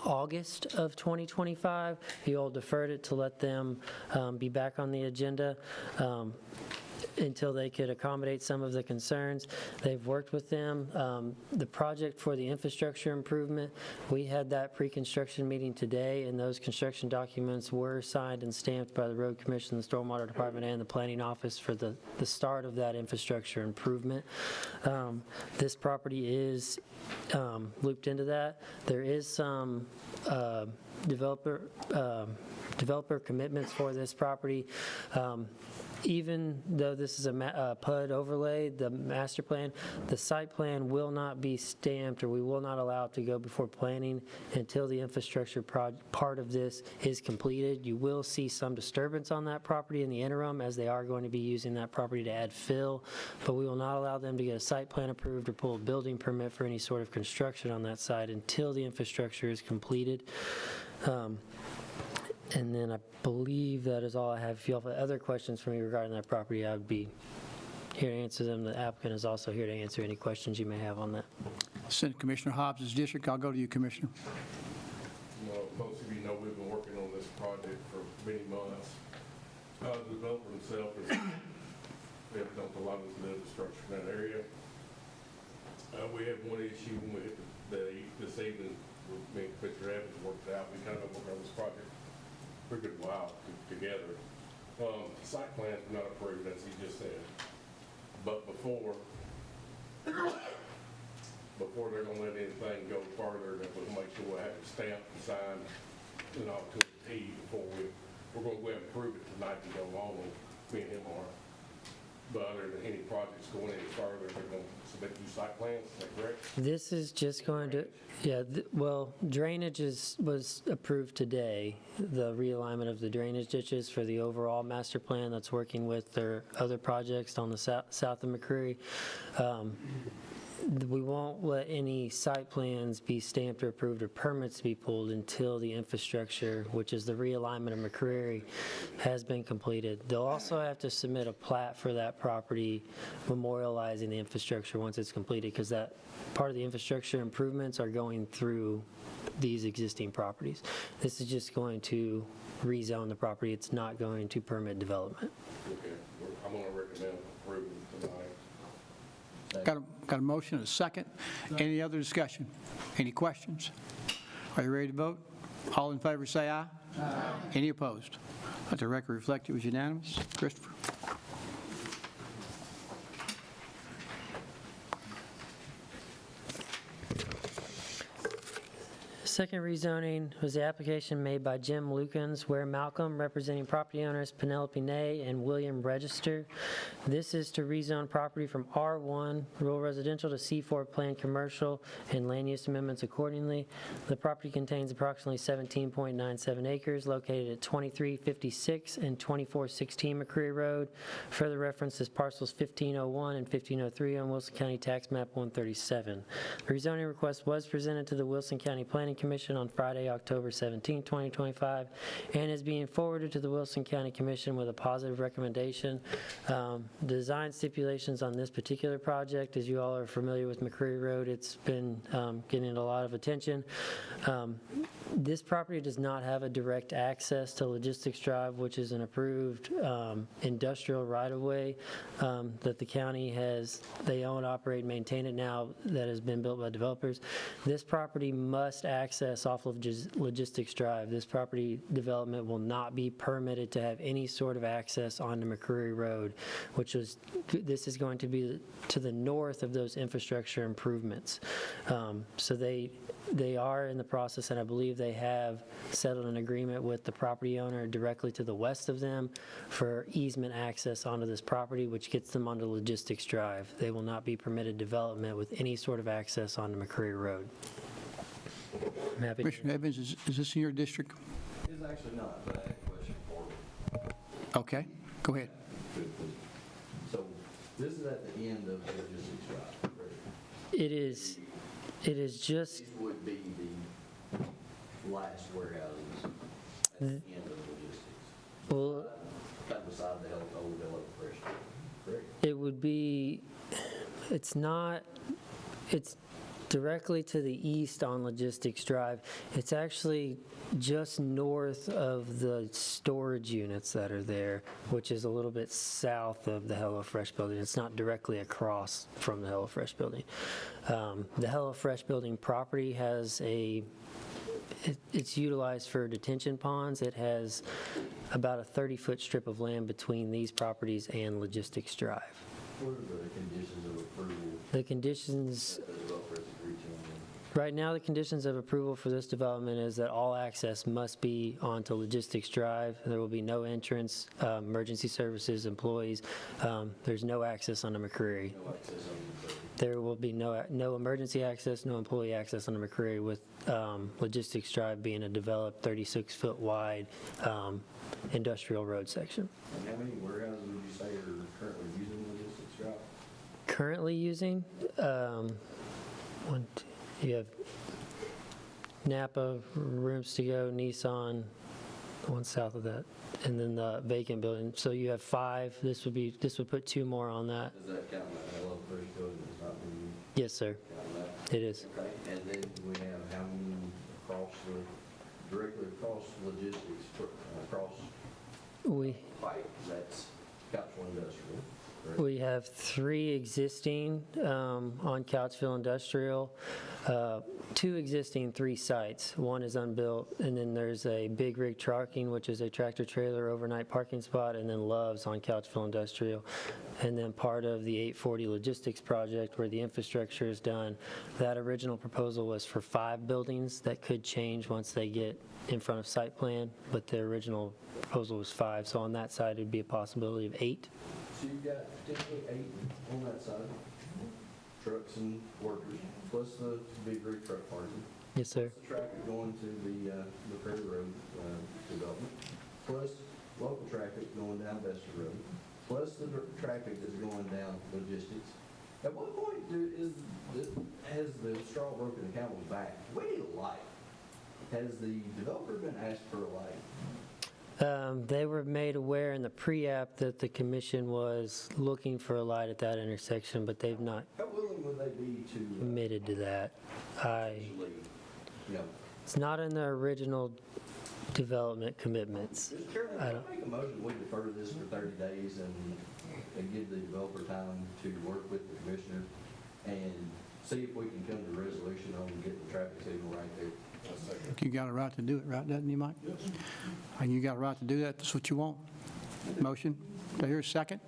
August of 2025. You all deferred it to let them be back on the agenda until they could accommodate some of the concerns. They've worked with them. The project for the infrastructure improvement, we had that pre-construction meeting today, and those construction documents were signed and stamped by the Road Commission, the Stormwater Department, and the Planning Office for the start of that infrastructure improvement. This property is looped into that. There is some developer commitments for this property. Even though this is a PUD overlay, the master plan, the site plan will not be stamped, or we will not allow it to go before planning until the infrastructure part of this is completed. You will see some disturbance on that property in the interim, as they are going to be using that property to add fill, but we will not allow them to get a site plan approved or pull a building permit for any sort of construction on that site until the infrastructure is completed. And then I believe that is all I have. If you have other questions for me regarding that property, I would be here to answer them. The applicant is also here to answer any questions you may have on that. Since Commissioner Hobbs' district, I'll go to you, Commissioner. Well, most of you know we've been working on this project for many months. The developer himself has dumped a lot of the infrastructure in that area. We had one issue when we hit this evening. Me and Commissioner Evans worked it out. We kind of worked on this project for a good while together. Site plans were not approved, as he just said. But before they're gonna let anything go further, that we'll make sure we have it stamped and signed, to a T before we're gonna go ahead and approve it tonight and go along with me and him are. But other than any projects going any further, they're going to submit new site plans, is that correct? This is just going to, well, drainage was approved today, the realignment of the drainage ditches for the overall master plan that's working with their other projects on the south of McCreary. We won't let any site plans be stamped or approved or permits be pulled until the infrastructure, which is the realignment of McCreary, has been completed. They'll also have to submit a plat for that property memorializing the infrastructure once it's completed, because that part of the infrastructure improvements are going through these existing properties. This is just going to rezone the property. It's not going to permit development. Okay, I'm going to recommend approving tonight. Got a motion and a second. Any other discussion? Any questions? Are you ready to vote? All in favor say aye. Aye. Any opposed? Let the record reflect it was unanimous. Christopher? Second rezoning was the application made by Jim Lukens, where Malcolm, representing property owners Penelope Nay and William Register. This is to rezone property from R1 rural residential to C4 planned commercial, and land use amendments accordingly. The property contains approximately 17.97 acres located at 2356 and 2416 McCreary Road. Further reference is parcels 1501 and 1503 on Wilson County Tax Map 137. The rezoning request was presented to the Wilson County Planning Commission on Friday, October 17, 2025, and is being forwarded to the Wilson County Commission with a positive recommendation. Design stipulations on this particular project, as you all are familiar with McCreary Road, it's been getting a lot of attention. This property does not have a direct access to Logistics Drive, which is an approved industrial right-of-way that the county has, they own, operate, and maintain it now, that has been built by developers. This property must access off of Logistics Drive. This property development will not be permitted to have any sort of access onto McCreary Road, this is going to be to the north of those infrastructure improvements. So they are in the process, and I believe they have settled an agreement with the property owner directly to the west of them for easement access onto this property, which gets them onto Logistics Drive. They will not be permitted development with any sort of access onto McCreary Road. I'm happy. Commissioner Evans, is this in your district? It's actually not, but I have a question for you. Okay, go ahead. So this is at the end of Logistics Drive, correct? It is just, These would be the last warehouses at the end of Logistics. well, Kind of beside the old Hello Fresh, correct? it would be, it's directly to the east on Logistics Drive. It's actually just north of the storage units that are there, which is a little bit south of the HelloFresh building. It's not directly across from the HelloFresh building. The HelloFresh building property has it's utilized for detention ponds. It has about a 30-foot strip of land between these properties and Logistics Drive. What are the conditions of approval The conditions, that the developer has agreed to? right now, the conditions of approval for this development is that all access must be onto Logistics Drive. There will be no entrance, emergency services, employees. There's no access onto McCreary. No access on the There will be no emergency access, no employee access on the McCreary, with Logistics Drive being a developed 36-foot wide industrial road section. And how many warehouses would you say are currently using Logistics Drive? Currently using, you have Napa, Rooms to Go, Nissan, one south of that, and then the vacant building. So you have 5. This would put 2 more on that. Does that count that Hello Fresh building that's not being used? Yes, sir. Count that? It is. Okay, and then we have how many directly across Logistics, across We Pike, that's Couchville Industrial, correct? We have 3 existing on Couchville Industrial, 2 existing, 3 sites. One is unbuilt, and then there's a Big Rig Trucking, which is a tractor trailer overnight parking spot, and then Love's on Couchville Industrial. And then part of the 840 Logistics project where the infrastructure is done, that original proposal was for 5 buildings that could change once they get in front of site plan, but the original proposal was 5. So on that side, it'd be a possibility of 8. So you've got potentially 8 on that side, trucks and workers, plus the Big Rig truck parking. Yes, sir. Plus the traffic going to the Prairie Road development, plus local traffic going down Vesta Road, plus the traffic that's going down Logistics. At what point has the straw broken the camel's back? We need a light. Has the developer been asked for a light? They were made aware in the pre-app that the commission was looking for a light at that intersection, but they've not How willing would they be to committed to that. actually, It's not in the original development commitments. Mr. Chairman, I can don't- I make a motion, we defer this for 30 days and give the developer time to work with the commissioner and see if we can come to a resolution on getting the traffic signal right there. You got a right to do it, right, doesn't you, Mike? Yes. And you got a right to do that, that's what you want. Motion, do I hear a second?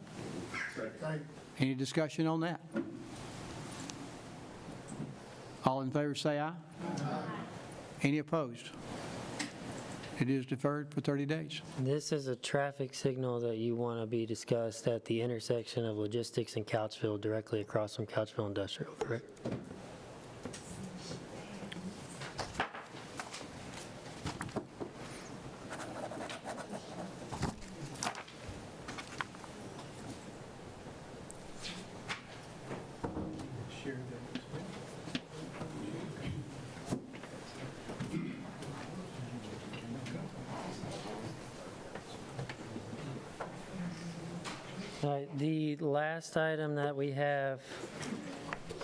Second. Any discussion on that? All in favor say aye. Aye. Any opposed? It is deferred for 30 days. This is a traffic signal that you want to be discussed at the intersection of Logistics and Couchville, directly across from Couchville Industrial, correct? All right, the last item that we have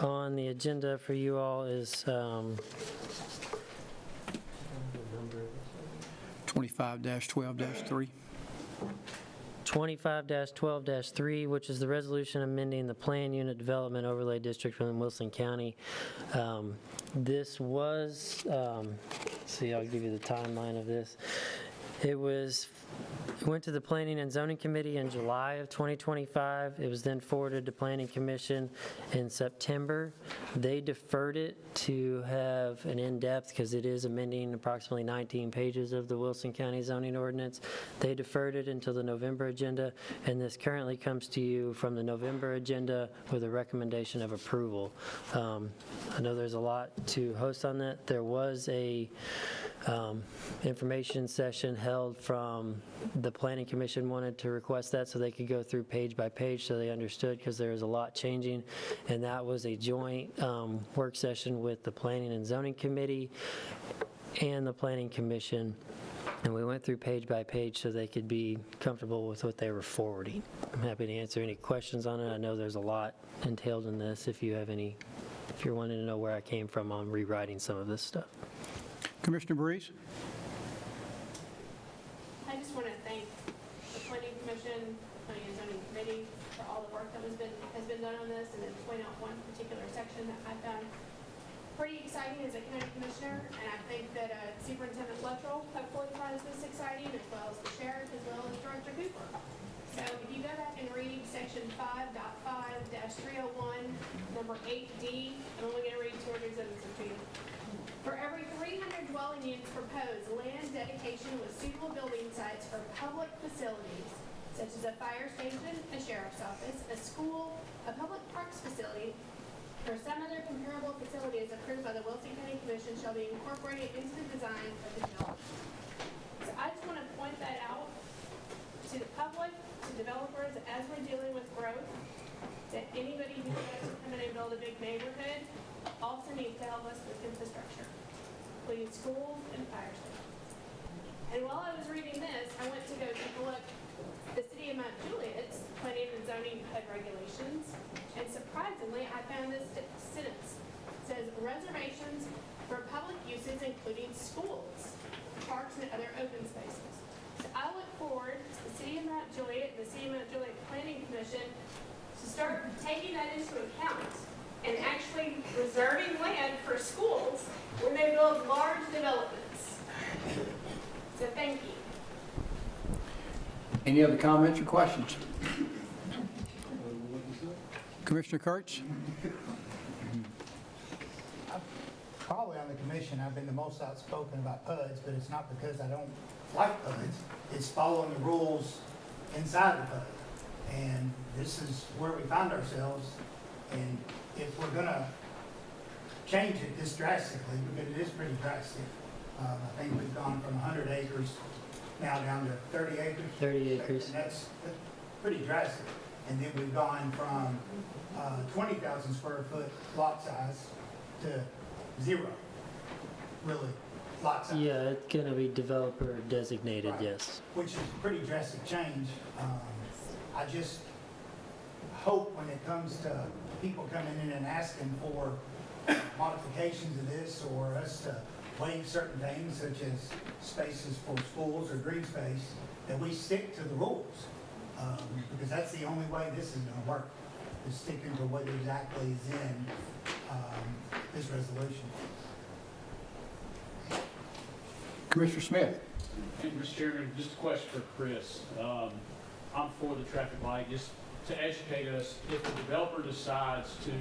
on the agenda for you all is 25-12-3. 25-12-3, which is the resolution amending the Plan Unit Development Overlay District within Wilson County. This was, see, I'll give you the timeline of this. It went to the Planning and Zoning Committee in July of 2025. It was then forwarded to Planning Commission in September. They deferred it to have an in-depth, because it is amending approximately 19 pages of the Wilson County zoning ordinance. They deferred it until the November agenda, and this currently comes to you from the November agenda with a recommendation of approval. I know there's a lot to host on that. There was a information session held from the Planning Commission wanted to request that so they could go through page by page so they understood, because there is a lot changing, and that was a joint work session with the Planning and Zoning Committee and the Planning Commission, and we went through page by page so they could be comfortable with what they were forwarding. I'm happy to answer any questions on it. I know there's a lot entailed in this. If you're wanting to know where I came from on rewriting some of this stuff. Commissioner Breeze? I just want to thank the Planning Commission, Planning and Zoning Committee for all the work that has been done on this, and then point out one particular section that I found pretty exciting as a county commissioner, and I think that Superintendent Luttrell hopefully finds this exciting, as well as the sheriff, as well as Director Cooper. So if you go back and read section 5.5-301, number 8D, I'm only going to read 2 exhibits to you. For every 300 dwelling units proposed, land dedication with suitable building sites for public facilities, such as a fire station, a sheriff's office, a school, a public parks facility, or some other comparable facility as approved by the Wilson County Commission shall be incorporated into the design of the development. So I just want to point that out to the public, to developers, as we're dealing with growth, that anybody who wants to come in and build a big neighborhood also needs to help us with infrastructure, including schools and fire stations. And while I was reading this, I went to go take a look at the City of Mount Juliet's planning and zoning code regulations, and surprisingly, I found this sentence. It says, reservations for public uses including schools, parks, and other open spaces. So I look forward to the City of Mount Juliet and the City of Mount Juliet Planning Commission to start taking that into account and actually reserving land for schools when they build large developments. So thank you. Any other comments or questions? Commissioner Kurtz? Probably on the commission, I've been the most outspoken about PUDs, but it's not because I don't like PUDs. It's following the rules inside the PUD. And this is where we find ourselves. And if we're going to change it this drastically, because it is pretty drastic, I think we've gone from 100 acres now down to 30 acres. 30 acres. And that's pretty drastic. And then we've gone from 20,000 square foot lot size to 0, really, lot size. Yeah, it's going to be developer designated, Right. yes. Which is a pretty drastic change. I just hope when it comes to people coming in and asking for modifications of this, or us to waive certain things such as spaces for schools or green space, that we stick to the rules. Because that's the only way this is going to work, is sticking to what exactly is in this resolution. Commissioner Smith? Hey, Mr. Chairman, just a question for Chris. I'm for the traffic light. Just to educate us, if the developer decides to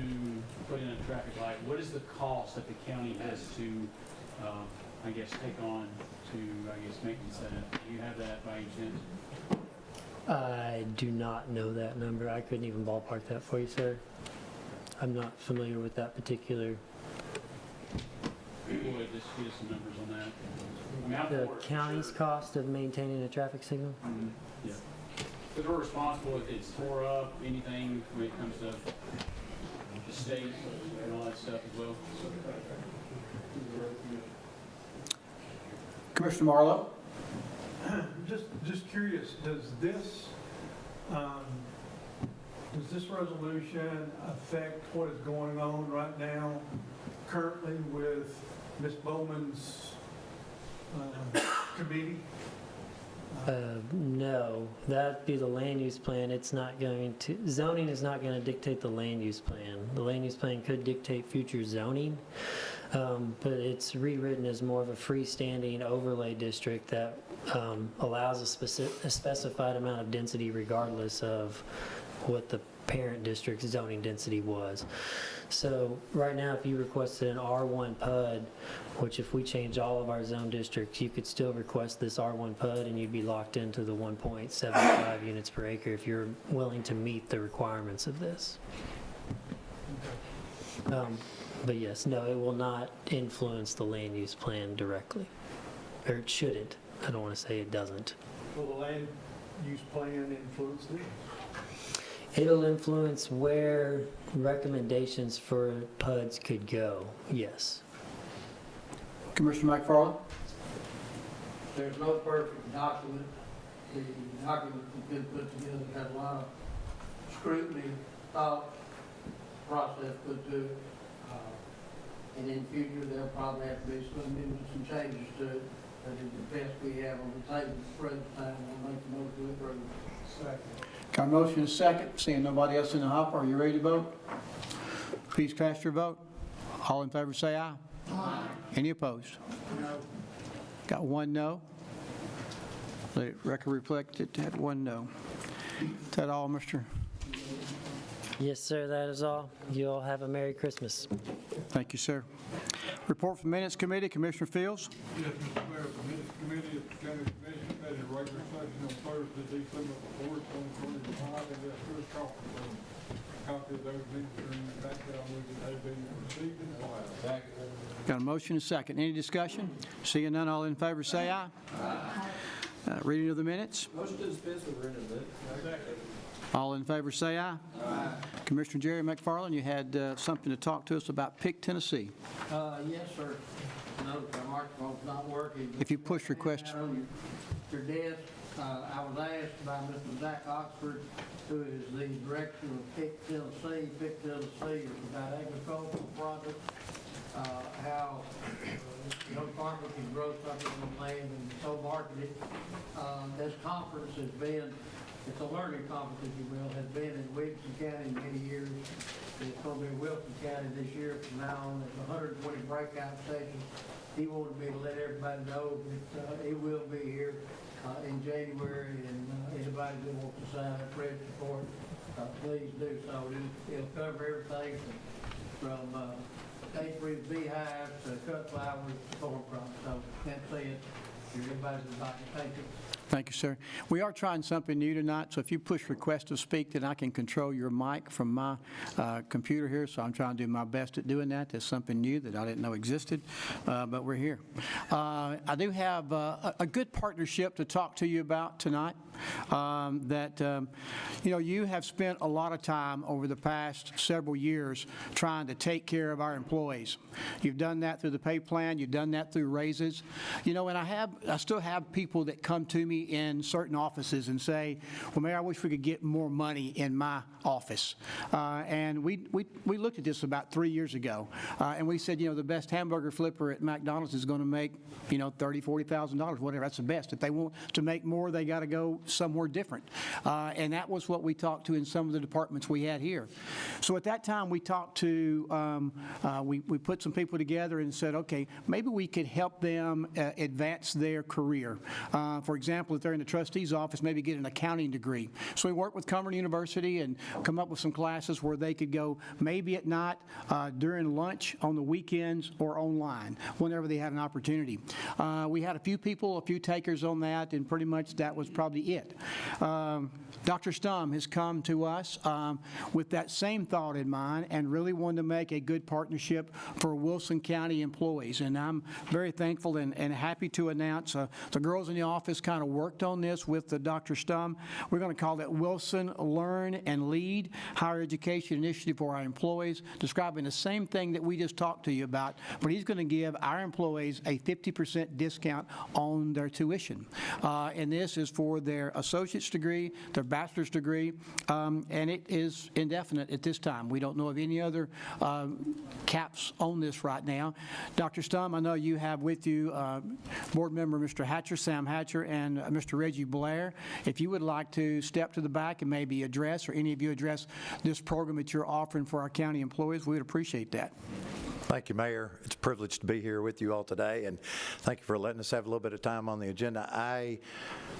put in a traffic light, what is the cost that the county has to, I guess, take on to, maintenance that? Do you have that by any chance? I do not know that number. I couldn't even ballpark that for you, sir. I'm not familiar with that particular. Boy, just get us some numbers on that. I mean, I'm The for it, county's sure. cost of maintaining a traffic signal? Yeah. Because we're responsible if it's tore up, anything when it comes to the state and all that stuff as well. Commissioner Marlowe? Just curious, does this does this resolution affect what is going on right now currently with Ms. Bowman's committee? No, that'd be the land use plan. It's not going to, zoning is not going to dictate the land use plan. The land use plan could dictate future zoning, but it's rewritten as more of a freestanding overlay district that allows a specified amount of density regardless of what the parent district's zoning density was. So right now, if you requested an R1 PUD, which if we change all of our zone districts, you could still request this R1 PUD and you'd be locked into the 1.75 units per acre if you're willing to meet the requirements of this. But yes, no, it will not influence the land use plan directly, or it shouldn't. I don't want to say it doesn't. Will the land use plan influence this? It'll influence where recommendations for PUDs could go, yes. Commissioner McFarland? There's no perfect document. The document that's been put together has a lot of scrutiny, thought, process put to it. And in future, there'll probably have to be some amendments and changes to it. But it's the best we have on the table at the present time. We'll make the motion to approve. Second. Got a motion and a second. Seeing nobody else in the hopper, are you ready to vote? Please cast your vote. All in favor say aye. Aye. Any opposed? No. Got one no. Let it record reflect it had one no. Is that all, Mr.? Yes, sir, that is all. You all have a Merry Christmas. Thank you, sir. Report from Minutes Committee, Commissioner Fields. Yes, Mr. Mayor, the Minutes Committee of the County Commission had a regular session on Thursday, December 4th, 2025, and there's a conference room. A copy of those minutes are in the packet. I move that they be received and filed. Got a motion and a second. Any discussion? Seeing none, all in favor say aye. Aye. Reading of the minutes. Motion to dispense with reading of minutes. All in favor say aye. Aye. Commissioner Jerry McFarland, you had something to talk to us about Pick, Tennessee. Yes, sir. No, the microphone's not working. If you push request. On your desk, I was asked by Mr. Zach Oxford, who is the director of Pick, Tennessee. Pick, Tennessee is about agricultural projects, how no farmer can grow something on land and so market it. This conference has been, it's a learning conference, if you will, has been in Williamson County many years. It's going to be in Wilson County this year from now on. There's 120 breakout sessions. He wanted me to let everybody know that he will be here in January, and anybody that wants to sign up for it, please do so. It'll cover everything from cage-free beehives to cut flowers to corn crops. So that's it. Everybody's invited. Thank you. Thank you, sir. We are trying something new tonight, so if you push request to speak, then I can control your mic from my computer here, so I'm trying to do my best at doing that. That's something new that I didn't know existed, but we're here. I do have a good partnership to talk to you about tonight. You have spent a lot of time over the past several years trying to take care of our employees. You've done that through the pay plan. You've done that through raises. And I still have people that come to me in certain offices and say, well, Mayor, I wish we could get more money in my office. And we looked at this about 3 years ago, and we said, the best hamburger flipper at McDonald's is going to make, $30,000, $40,000, whatever. That's the best. If they want to make more, they got to go somewhere different. And that was what we talked to in some of the departments we had here. So at that time, we talked to, we put some people together and said, okay, maybe we could help them advance their career. For example, if they're in the trustee's office, maybe get an accounting degree. So we worked with Cumberland University and come up with some classes where they could go maybe at night, during lunch, on the weekends, or online, whenever they had an opportunity. We had a few takers on that, and pretty much that was probably it. Dr. Stum has come to us with that same thought in mind and really wanted to make a good partnership for Wilson County employees. And I'm very thankful and happy to announce the girls in the office kind of worked on this with Dr. Stum. We're going to call that Wilson Learn and Lead Higher Education Initiative for our employees, describing the same thing that we just talked to you about, but he's going to give our employees a 50% discount on their tuition. And this is for their their associate's degree, their bachelor's degree, and it is indefinite at this time. We don't know of any other caps on this right now. Dr. Stum, I know you have with you board member Mr. Hatcher, Sam Hatcher, and Mr. Reggie Blair. If you would like to step to the back and maybe address, or any of you address this program that you're offering for our county employees, we would appreciate that. Thank you, Mayor. It's a privilege to be here with you all today, and thank you for letting us have a little bit of time on the agenda. I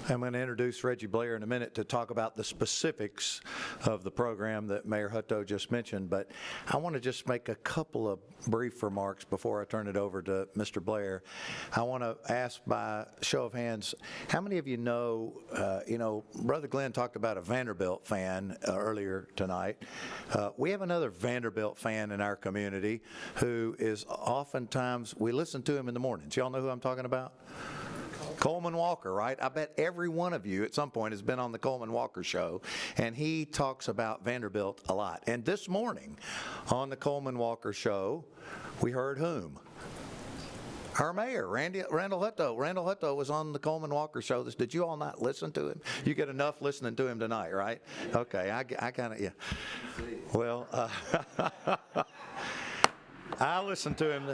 am going to introduce Reggie Blair in a minute to talk about the specifics of the program that Mayor Hutto just mentioned, but I want to just make a couple of brief remarks before I turn it over to Mr. Blair. I want to ask by show of hands, how many of you know, Brother Glenn talked about a Vanderbilt fan earlier tonight. We have another Vanderbilt fan in our community who is oftentimes, we listen to him in the mornings. Y'all know who I'm talking about? Coleman Walker, right? I bet every one of you at some point has been on the Coleman Walker show, and he talks about Vanderbilt a lot. And this morning on the Coleman Walker show, we heard whom? Our mayor, Randall Hutto. Randall Hutto was on the Coleman Walker show. Did you all not listen to him? You get enough listening to him tonight, right? Okay, I kind of, yeah. Well, I listened to him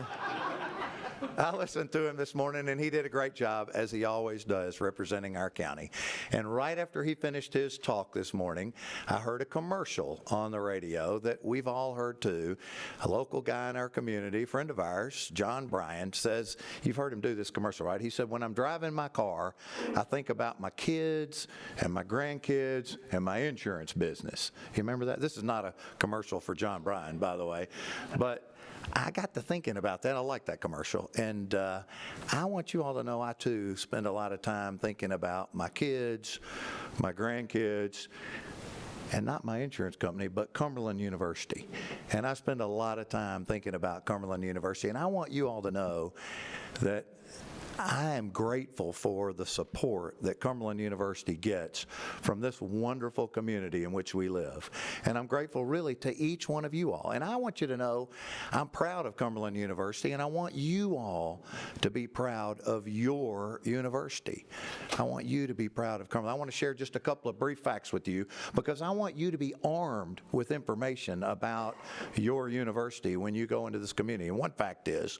this morning, and he did a great job, as he always does, representing our county. And right after he finished his talk this morning, I heard a commercial on the radio that we've all heard too. A local guy in our community, a friend of ours, John Bryan, says, you've heard him do this commercial, right? He said, when I'm driving my car, I think about my kids and my grandkids and my insurance business. You remember that? This is not a commercial for John Bryan, by the way, but I got to thinking about that. I like that commercial. And I want you all to know I, too, spend a lot of time thinking about my kids, my grandkids, and not my insurance company, but Cumberland University. And I spend a lot of time thinking about Cumberland University. And I want you all to know that I am grateful for the support that Cumberland University gets from this wonderful community in which we live. And I'm grateful really to each one of you all. And I want you to know I'm proud of Cumberland University, and I want you all to be proud of your university. I want you to be proud of Cumberland. I want to share just a couple of brief facts with you because I want you to be armed with information about your university when you go into this community. And one fact is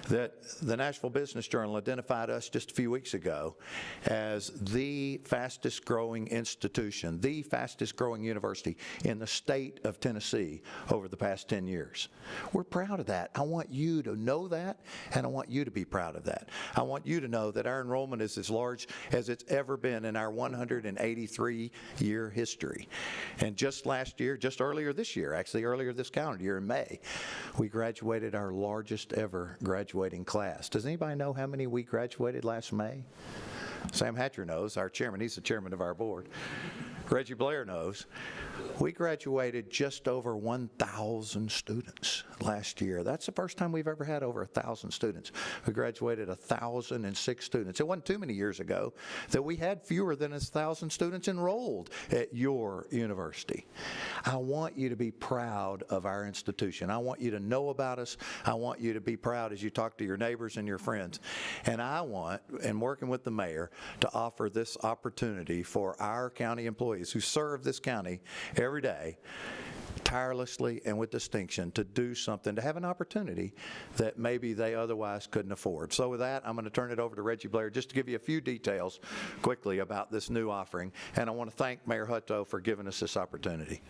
that the Nashville Business Journal identified us just a few weeks ago as the fastest growing institution, the fastest growing university in the state of Tennessee over the past 10 years. We're proud of that. I want you to know that, and I want you to be proud of that. I want you to know that our enrollment is as large as it's ever been in our 183-year history. And just last year, just earlier this year, actually earlier this calendar year in May, we graduated our largest ever graduating class. Does anybody know how many we graduated last May? Sam Hatcher knows, our chairman. He's the chairman of our board. Reggie Blair knows. We graduated just over 1,000 students last year. That's the first time we've ever had over 1,000 students. We graduated 1,006 students. It wasn't too many years ago that we had fewer than 1,000 students enrolled at your university. I want you to be proud of our institution. I want you to know about us. I want you to be proud as you talk to your neighbors and your friends. And I want, and working with the mayor, to offer this opportunity for our county employees who serve this county every day, tirelessly and with distinction, to do something, to have an opportunity that maybe they otherwise couldn't afford. So with that, I'm going to turn it over to Reggie Blair just to give you a few details quickly about this new offering. And I want to thank Mayor Hutto for giving us this opportunity.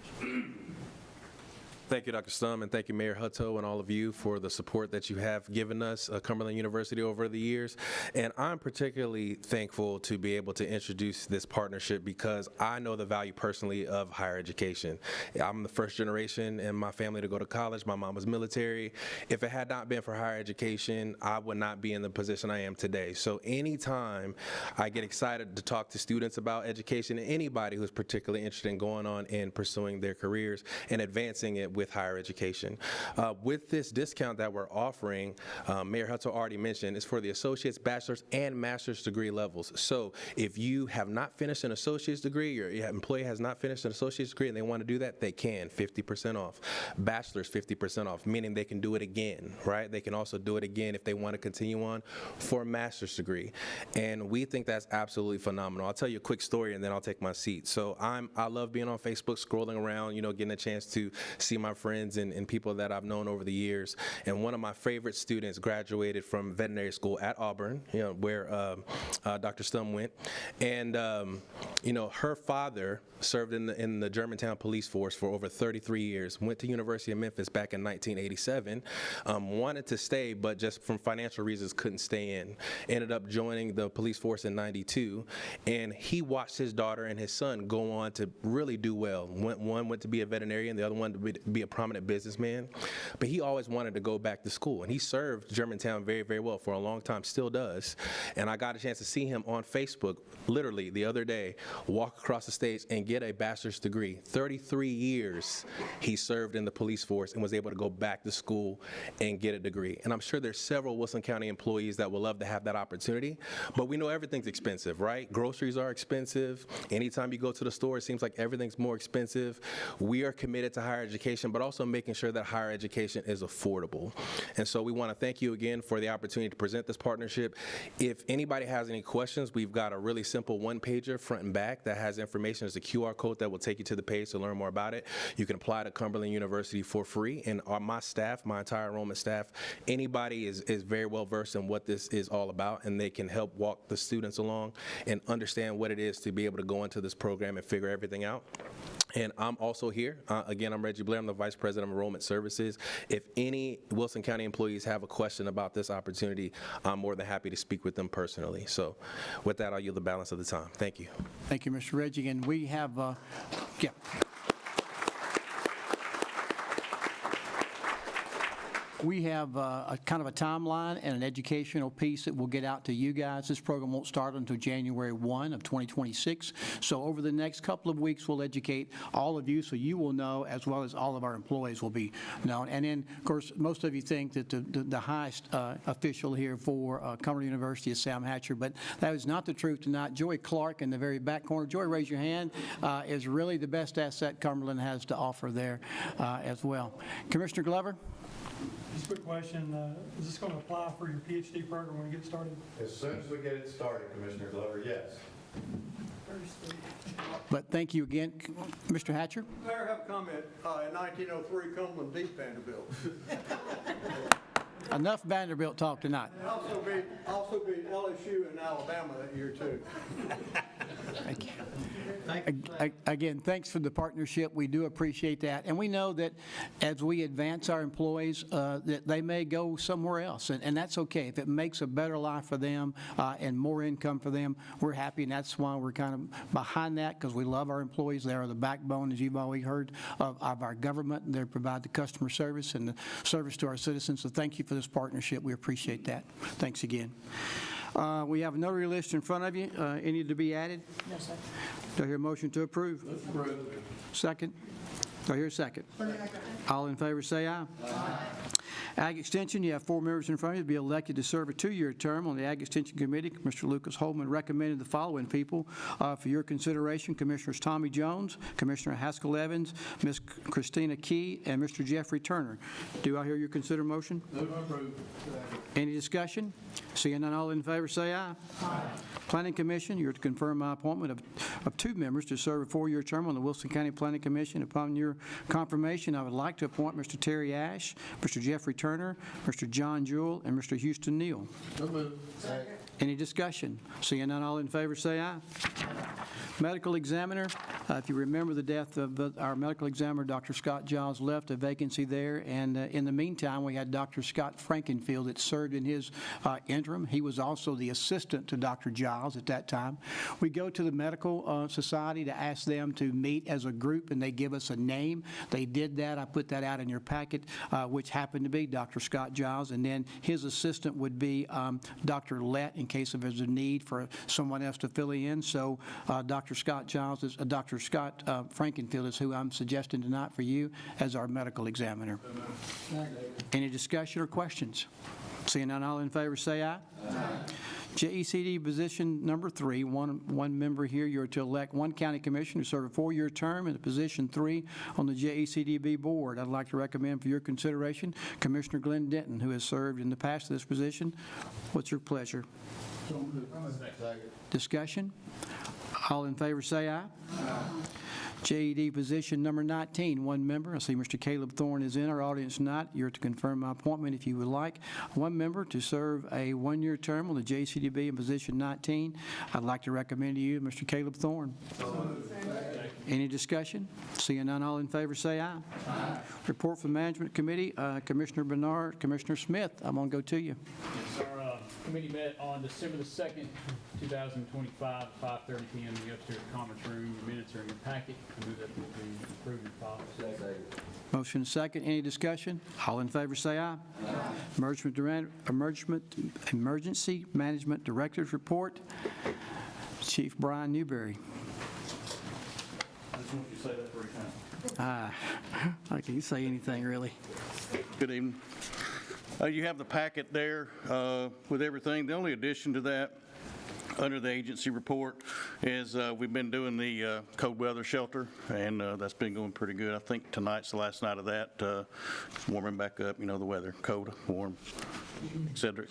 Thank you, Dr. Stum, and thank you, Mayor Hutto, and all of you for the support that you have given us, Cumberland University, over the years. And I'm particularly thankful to be able to introduce this partnership because I know the value personally of higher education. I'm the first generation in my family to go to college. My mom was military. If it had not been for higher education, I would not be in the position I am today. So anytime I get excited to talk to students about education, and anybody who's particularly interested in going on and pursuing their careers and advancing it with higher education. With this discount that we're offering, Mayor Hutzel already mentioned, is for the associate's, bachelor's, and master's degree levels. So if you have not finished an associate's degree, your employee has not finished an associate's degree and they want to do that, they can, 50% off. Bachelor's, 50% off, meaning they can do it again, right? They can also do it again if they want to continue on for a master's degree. And we think that's absolutely phenomenal. I'll tell you a quick story and then I'll take my seat. So I love being on Facebook, scrolling around, getting a chance to see my friends and people that I've known over the years. And one of my favorite students graduated from veterinary school at Auburn, where Dr. Stum went. And, her father served in the Germantown police force for over 33 years, went to University of Memphis back in 1987, wanted to stay, but just from financial reasons couldn't stay in. Ended up joining the police force in 92, and he watched his daughter and his son go on to really do well. One went to be a veterinarian, the other one to be a prominent businessman, but he always wanted to go back to school, and he served Germantown very, very well for a long time, still does. And I got a chance to see him on Facebook, literally the other day, walk across the stage and get a bachelor's degree. 33 years he served in the police force and was able to go back to school and get a degree. And I'm sure there's several Wilson County employees that would love to have that opportunity, but we know everything's expensive, right? Groceries are expensive. Anytime you go to the store, it seems like everything's more expensive. We are committed to higher education, but also making sure that higher education is affordable. And so we want to thank you again for the opportunity to present this partnership. If anybody has any questions, we've got a really simple one-pager front and back that has information. There's a QR code that will take you to the page to learn more about it. You can apply to Cumberland University for free, and my staff, my entire enrollment staff, anybody is very well versed in what this is all about, and they can help walk the students along and understand what it is to be able to go into this program and figure everything out. And I'm also here. Again, I'm Reggie Blair. I'm the Vice President of Enrollment Services. If any Wilson County employees have a question about this opportunity, I'm more than happy to speak with them personally. So with that, I'll yield the balance of the time. Thank you. Thank you, Mr. Reggie. And we have, yeah. We have a kind of a timeline and an educational piece that will get out to you guys. This program won't start until January 1 of 2026. So over the next couple of weeks, we'll educate all of you so you will know, as well as all of our employees will be known. And then, of course, most of you think that the highest official here for Cumberland University is Sam Hatcher, but that is not the truth tonight. Joey Clark in the very back corner. Joey, raise your hand, is really the best asset Cumberland has to offer there as well. Commissioner Glover? Just a quick question. Is this going to apply for your PhD program when you get started? As soon as we get it started, Commissioner Glover, yes. But thank you again. Mr. Hatcher? Mayor, I have a comment. In 1903, Cumberland beat Vanderbilt. Enough Vanderbilt talk tonight. And also beat LSU and Alabama that year, too. Thank you. Again, thanks for the partnership. We do appreciate that. And we know that as we advance our employees, that they may go somewhere else, and that's okay. If it makes a better life for them and more income for them, we're happy, and that's why we're kind of behind that, because we love our employees. They are the backbone, as you've always heard, of our government, and they provide the customer service and the service to our citizens. So thank you for this partnership. We appreciate that. Thanks again. We have a notary list in front of you. Any to be added? No, sir. Do I hear a motion to approve? Second? Do I hear a second? All in favor say aye. Aye. Ag Extension, you have 4 members in front of you to be elected to serve a 2-year term on the Ag Extension Committee. Commissioner Lucas Holman recommended the following people for your consideration: Commissioners Tommy Jones, Commissioner Haskell Evans, Ms. Christina Key, and Mr. Jeffrey Turner. Do I hear your consider motion? Any discussion? Seeing none, all in favor say aye. Aye. Planning Commission, you're to confirm my appointment of 2 members to serve a 4-year term on the Wilson County Planning Commission. Upon your confirmation, I would like to appoint Mr. Terry Ash, Mr. Jeffrey Turner, Mr. John Jewell, and Mr. Houston Neal. Any discussion? Seeing none, all in favor say aye. Medical Examiner, if you remember the death of our medical examiner, Dr. Scott Giles, left a vacancy there, and in the meantime, we had Dr. Scott Frankenfield that served in his interim. He was also the assistant to Dr. Giles at that time. We go to the Medical Society to ask them to meet as a group, and they give us a name. They did that. I put that out in your packet, which happened to be Dr. Scott Giles, and then his assistant would be Dr. Lett, in in case if there's a need for someone else to fill in. So Dr. Scott Frankenfield is who I'm suggesting tonight for you as our medical examiner. Any discussion or questions? Seeing none, all in favor say aye. JECD position number 3, one member here. You're to elect one county commissioner to serve a 4-year term in the position 3 on the JECDB board. I'd like to recommend for your consideration Commissioner Glenn Denton, who has served in the past to this position. What's your pleasure? Discussion? All in favor say aye. JED position number 19, one member. I see Mr. Caleb Thorne is in our audience tonight. You're to confirm my appointment if you would like. One member to serve a 1-year term on the JCDB in position 19. I'd like to recommend to you Mr. Caleb Thorne. Any discussion? Seeing none, all in favor say aye. Report from Management Committee, Commissioner Bernard, Commissioner Smith. I'm going to go to you. Yes, our committee met on December the 2nd, 2025, 5:30 p.m. in the upstairs conference room. Your minutes are in your packet. I move that will be approved and filed. Motion second. Any discussion? All in favor say aye. Emergency Management Director's Report. Chief Brian Newberry. I just want you to say that 3 times. I can't say anything really. Good evening. You have the packet there with everything. The only addition to that under the agency report is we've been doing the cold weather shelter, and that's been going pretty good. I think tonight's the last night of that. It's warming back up, the weather, cold, warm, et cetera,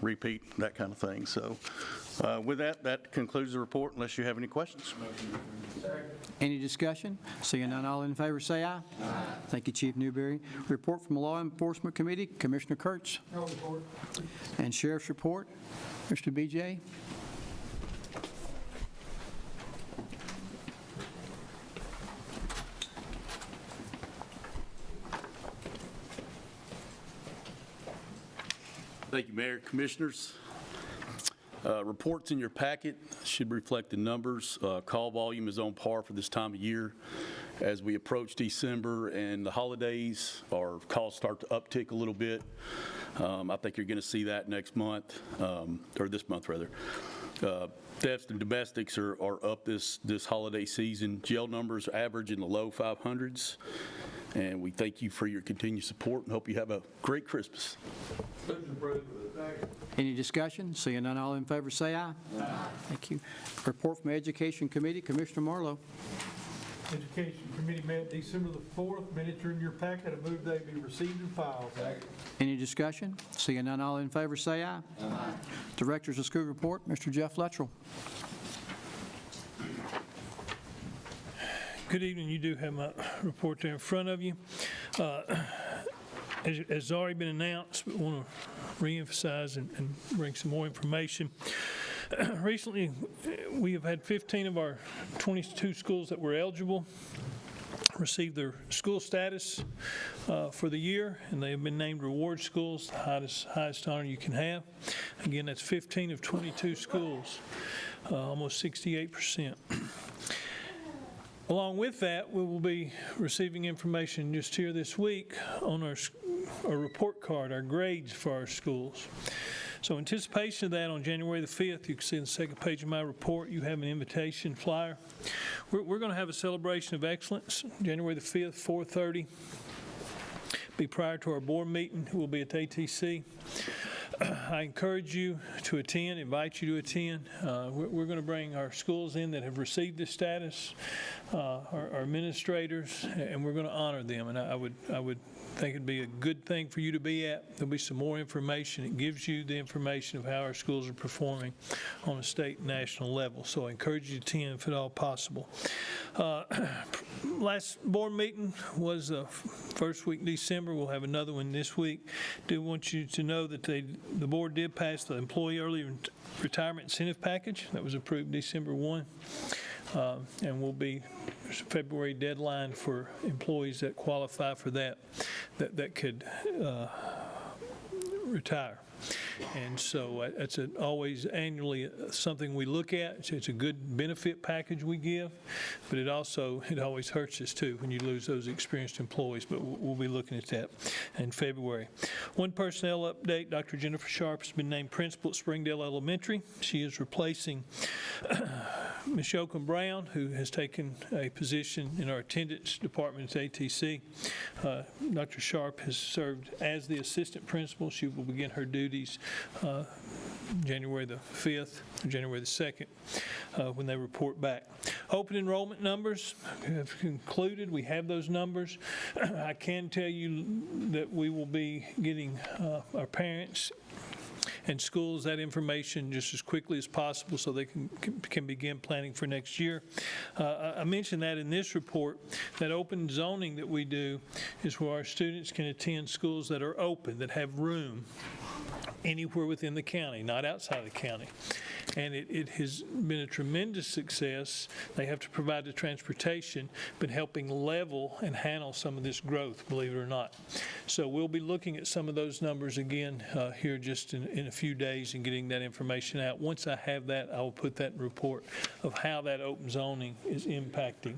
repeat, that kind of thing. So with that concludes the report unless you have any questions. Any discussion? Seeing none, all in favor say aye. Thank you, Chief Newberry. Report from the Law Enforcement Committee, Commissioner Kurtz. No report. And Sheriff's Report, Mr. BJ. Thank you, Mayor, Commissioners. Reports in your packet should reflect the numbers. Call volume is on par for this time of year. As we approach December and the holidays, our calls start to uptick a little bit. I think you're going to see that next month, or this month rather. Thefts and domestics are up this holiday season. Jail numbers average in the low 500s. And we thank you for your continued support and hope you have a great Christmas. Any discussion? Seeing none, all in favor say aye. Thank you. Report from Education Committee, Commissioner Marlowe. Education Committee met December the 4th. Minutes are in your packet. I move they be received and filed. Any discussion? Seeing none, all in favor say aye. Directors of School Report, Mr. Jeff Luttrell. Good evening. You do have my report there in front of you. As has already been announced, but want to reemphasize and bring some more information. Recently, we have had 15 of our 22 schools that were eligible receive their school status for the year, and they have been named reward schools, the highest honor you can have. Again, that's 15 of 22 schools, almost 68%. Along with that, we will be receiving information just here this week on our report card, our grades for our schools. So in anticipation of that, on January the 5th, you can see on the second page of my report, you have an invitation flyer. We're going to have a celebration of excellence, January the 5th, 4:30. Be prior to our board meeting. We'll be at the ATC. I encourage you to attend, invite you to attend. We're going to bring our schools in that have received this status, our administrators, and we're going to honor them. And I would think it'd be a good thing for you to be at. There'll be some more information. It gives you the information of how our schools are performing on a state and national level. So I encourage you to attend if at all possible. Last board meeting was the first week in December. We'll have another one this week. Do want you to know that the board did pass the employee early retirement incentive package that was approved December 1. And will be February deadline for employees that qualify for that could retire. And so it's always annually something we look at. It's a good benefit package we give, but it always hurts us too when you lose those experienced employees, but we'll be looking at that in February. One personnel update, Dr. Jennifer Sharp has been named principal at Springdale Elementary. She is replacing Ms. Yoakum Brown, who has taken a position in our attendance department at ATC. Dr. Sharp has served as the assistant principal. She will begin her duties January the 5th, or January the 2nd, when they report back. Open enrollment numbers have concluded. We have those numbers. I can tell you that we will be getting our parents and schools that information just as quickly as possible so they can begin planning for next year. I mentioned that in this report, that open zoning that we do is where our students can attend schools that are open, that have room anywhere within the county, not outside the county. And it has been a tremendous success. They have to provide the transportation, but helping level and handle some of this growth, believe it or not. So we'll be looking at some of those numbers again here just in a few days and getting that information out. Once I have that, I will put that in report of how that open zoning is impacting.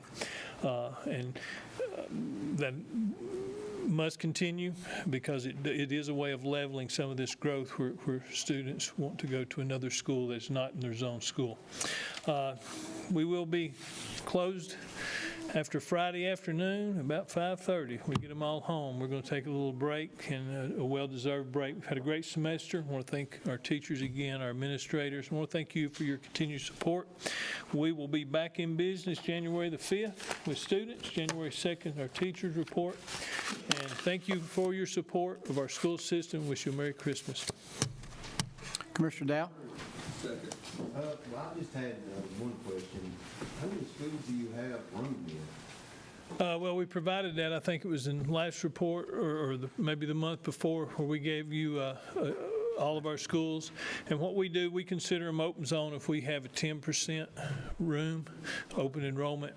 That must continue because it is a way of leveling some of this growth where students want to go to another school that's not in their zone school. We will be closed after Friday afternoon, about 5:30. We get them all home. We're going to take a little break, and a well-deserved break. We've had a great semester. I want to thank our teachers again, our administrators. I want to thank you for your continued support. We will be back in business January the 5th with students, January 2nd, our teachers report. And thank you for your support of our school system. Wish you a Merry Christmas. Commissioner Dow? Second. Well, I just had one question. How many schools do you have room in? Well, we provided that, I think it was in last report or maybe the month before, where we gave you all of our schools. And what we do, we consider them open zone if we have a 10% room, open enrollment.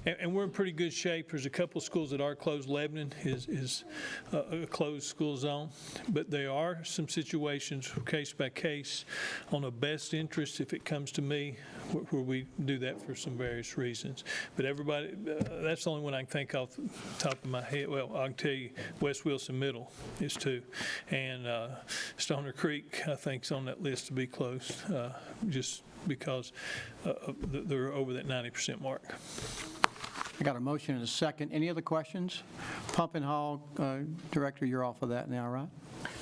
And we're in pretty good shape. There's a couple of schools that are closed. Lebanon is a closed school zone. But there are some situations, case by case, on a best interest, if it comes to me, where we do that for some various reasons. But everybody, that's the only one I can think off the top of my head. Well, I can tell you West Wilson Middle is two. And Stoner Creek, I think, is on that list to be closed, just because they're over that 90% mark. I got a motion and a second. Any other questions? Pump and Hall, Director, you're off of that now, right?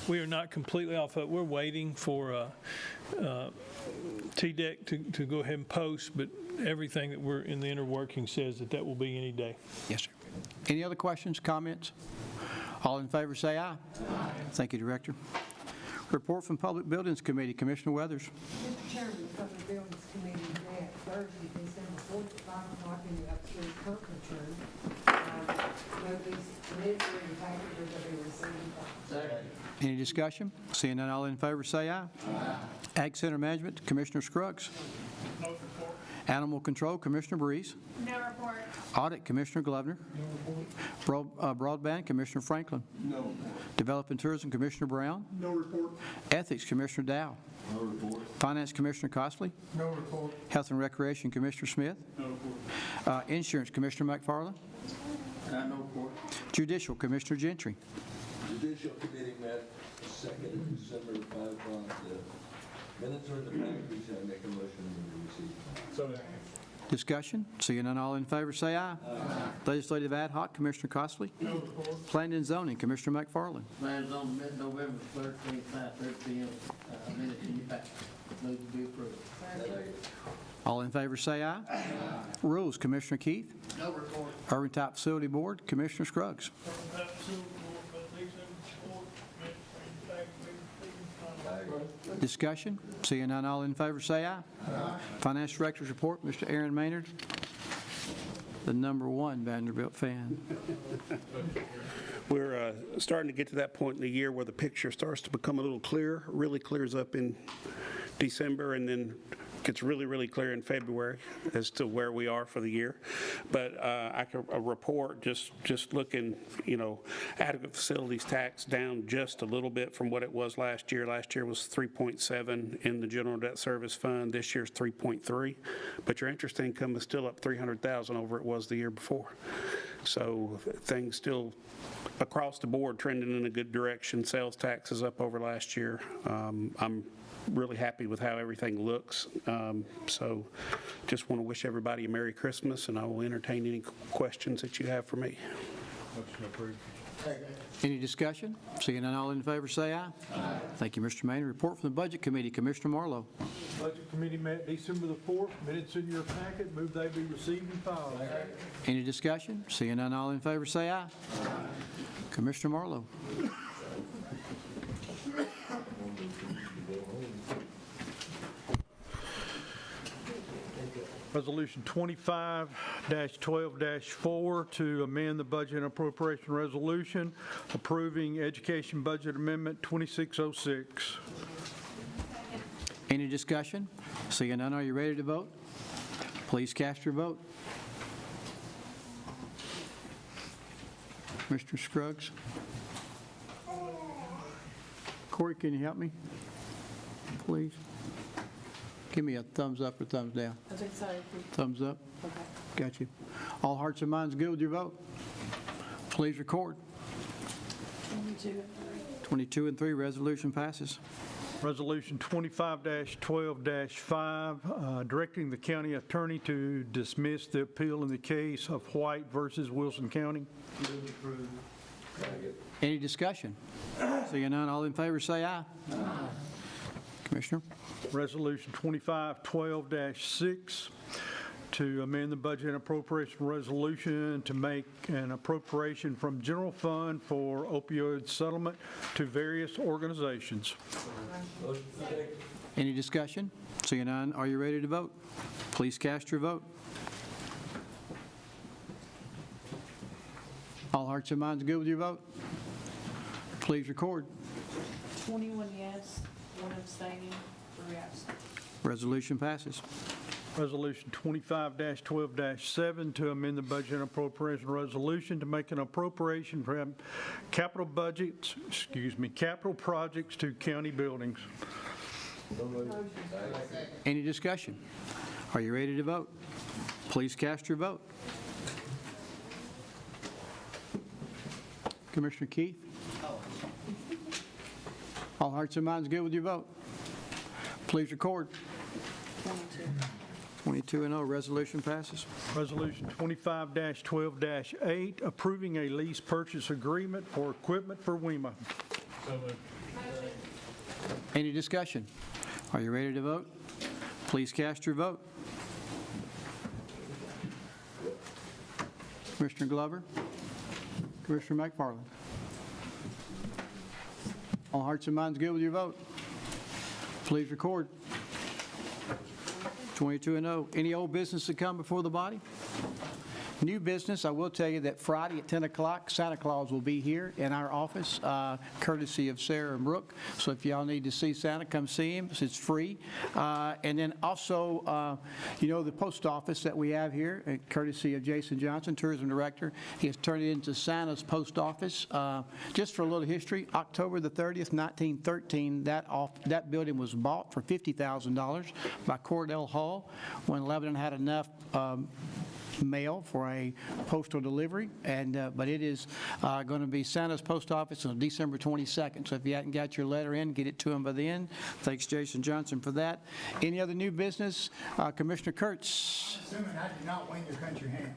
We are not completely off of it. We're waiting for TDEC to go ahead and post, but everything that we're in the inner working says that will be any day. Yes, sir. Any other questions, comments? All in favor say aye. Aye. Thank you, Director. Report from Public Buildings Committee, Commissioner Weathers. Mr. Chairman, the Public Buildings Committee met Thursday, December 4th at 5 o'clock in the upstairs conference room. Notice administrative packages have been received. Any discussion? Seeing none, all in favor say aye. Aye. Ag Center Management, Commissioner Scruggs. No report. Animal Control, Commissioner Breeze. No report. Audit, Commissioner Glovner. Broadband, Commissioner Franklin. No report. Development Tourism, Commissioner Brown. No report. Ethics, Commissioner Dow. No report. Finance, Commissioner Costley. No report. Health and Recreation, Commissioner Smith. No report. Insurance, Commissioner McFarland. No report. Judicial, Commissioner Gentry. Judicial Committee met 2nd of December at 5 o'clock. The minutes are in the package. I make a motion to receive. So Discussion? Seeing none, all in favor say aye. Aye. Legislative Ad Hoc, Commissioner Costley. No report. Planning and Zoning, Commissioner McFarland. Plans on mid-November 13th, 5:30 p.m. Minutes in your packet. Move to be approved. All in favor say aye. Aye. Rules, Commissioner Keith. No report. Urban Type Facility Board, Commissioner Scruggs. Discussion? Seeing none, all in favor say aye. Aye. Finance Director's report, Mr. Aaron Maynard, the #1 Vanderbilt fan. We're starting to get to that point in the year where the picture starts to become a little clearer, really clears up in December, and then gets really, really clear in February as to where we are for the year. But I can report just looking, adequate facilities tax down just a little bit from what it was last year. Last year was 3.7 in the general debt service fund. This year's 3.3. But your interest income is still up 300,000 over it was the year before. So things still across the board trending in a good direction. Sales tax is up over last year. I'm really happy with how everything looks. So just want to wish everybody a Merry Christmas, and I will entertain any questions that you have for me. Motion approved. Any discussion? Seeing none, all in favor, say aye. Aye. Thank you, Mr. Maynard. Report from the Budget Committee, Commissioner Marlowe. Budget Committee met December the 4th. Minutes in your packet. Move they be received and filed. Any discussion? Seeing none, all in favor, say aye. Aye. Commissioner Marlowe. Resolution 25-12-4 to amend the budget and appropriation resolution approving education budget amendment 2606. Any discussion? Seeing none, are you ready to vote? Please cast your vote. Mr. Scruggs? Corey, can you help me? Please. Give me a thumbs up or thumbs down. I think so. Thumbs up. Okay. Got you. All hearts and minds good with your vote? Please record. 22 and 3, resolution passes. Resolution 25-12-5, directing the county attorney to dismiss the appeal in the case of White versus Wilson County. Any discussion? Seeing none, all in favor say aye. Aye. Commissioner. Resolution 25-12-6 to amend the budget and appropriation resolution to make an appropriation from general fund for opioid settlement to various organizations. Any discussion? Seeing none, are you ready to vote? Please cast your vote. All hearts and minds good with your vote? Please record. 21 yes, 1 abstaining, 3 absent. Resolution passes. Resolution 25-12-7 to amend the budget and appropriation resolution to make an appropriation from capital projects to county buildings. Any discussion? Are you ready to vote? Please cast your vote. Commissioner Keith? All hearts and minds good with your vote? Please record. 22 and 0, resolution passes. Resolution 25-12-8, approving a lease purchase agreement for equipment for WEMA. Any discussion? Are you ready to vote? Please cast your vote. Commissioner Glover? Commissioner McFarland? All hearts and minds good with your vote? Please record. 22 and 0. Any old business to come before the body? New business, I will tell you that Friday at 10 o'clock, Santa Claus will be here in our office, courtesy of Sarah and Brooke. So if y'all need to see Santa, come see him. It's free. And then also, the post office that we have here, courtesy of Jason Johnson, Tourism Director, he has turned it into Santa's post office. Just for a little history, October the 30th, 1913, that building was bought for $50,000 by Cordell Hall when Lebanon had enough mail for a postal delivery, but it is going to be Santa's post office on December 22nd. So if you hadn't got your letter in, get it to him by then. Thanks, Jason Johnson, for that. Any other new business? Commissioner Kurtz. Assuming I did not win your country ham.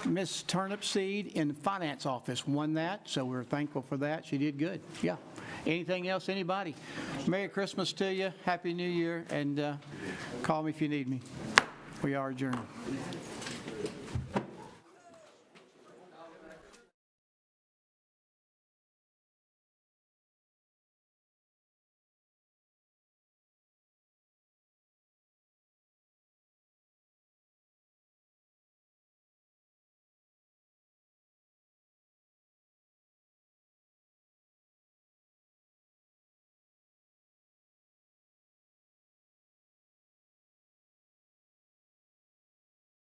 Miss Turnipseed in the finance office won that, so we're thankful for that. She did good. Yeah. Anything else, anybody? Merry Christmas to you. Happy New Year, and call me if you need me. We are adjourned.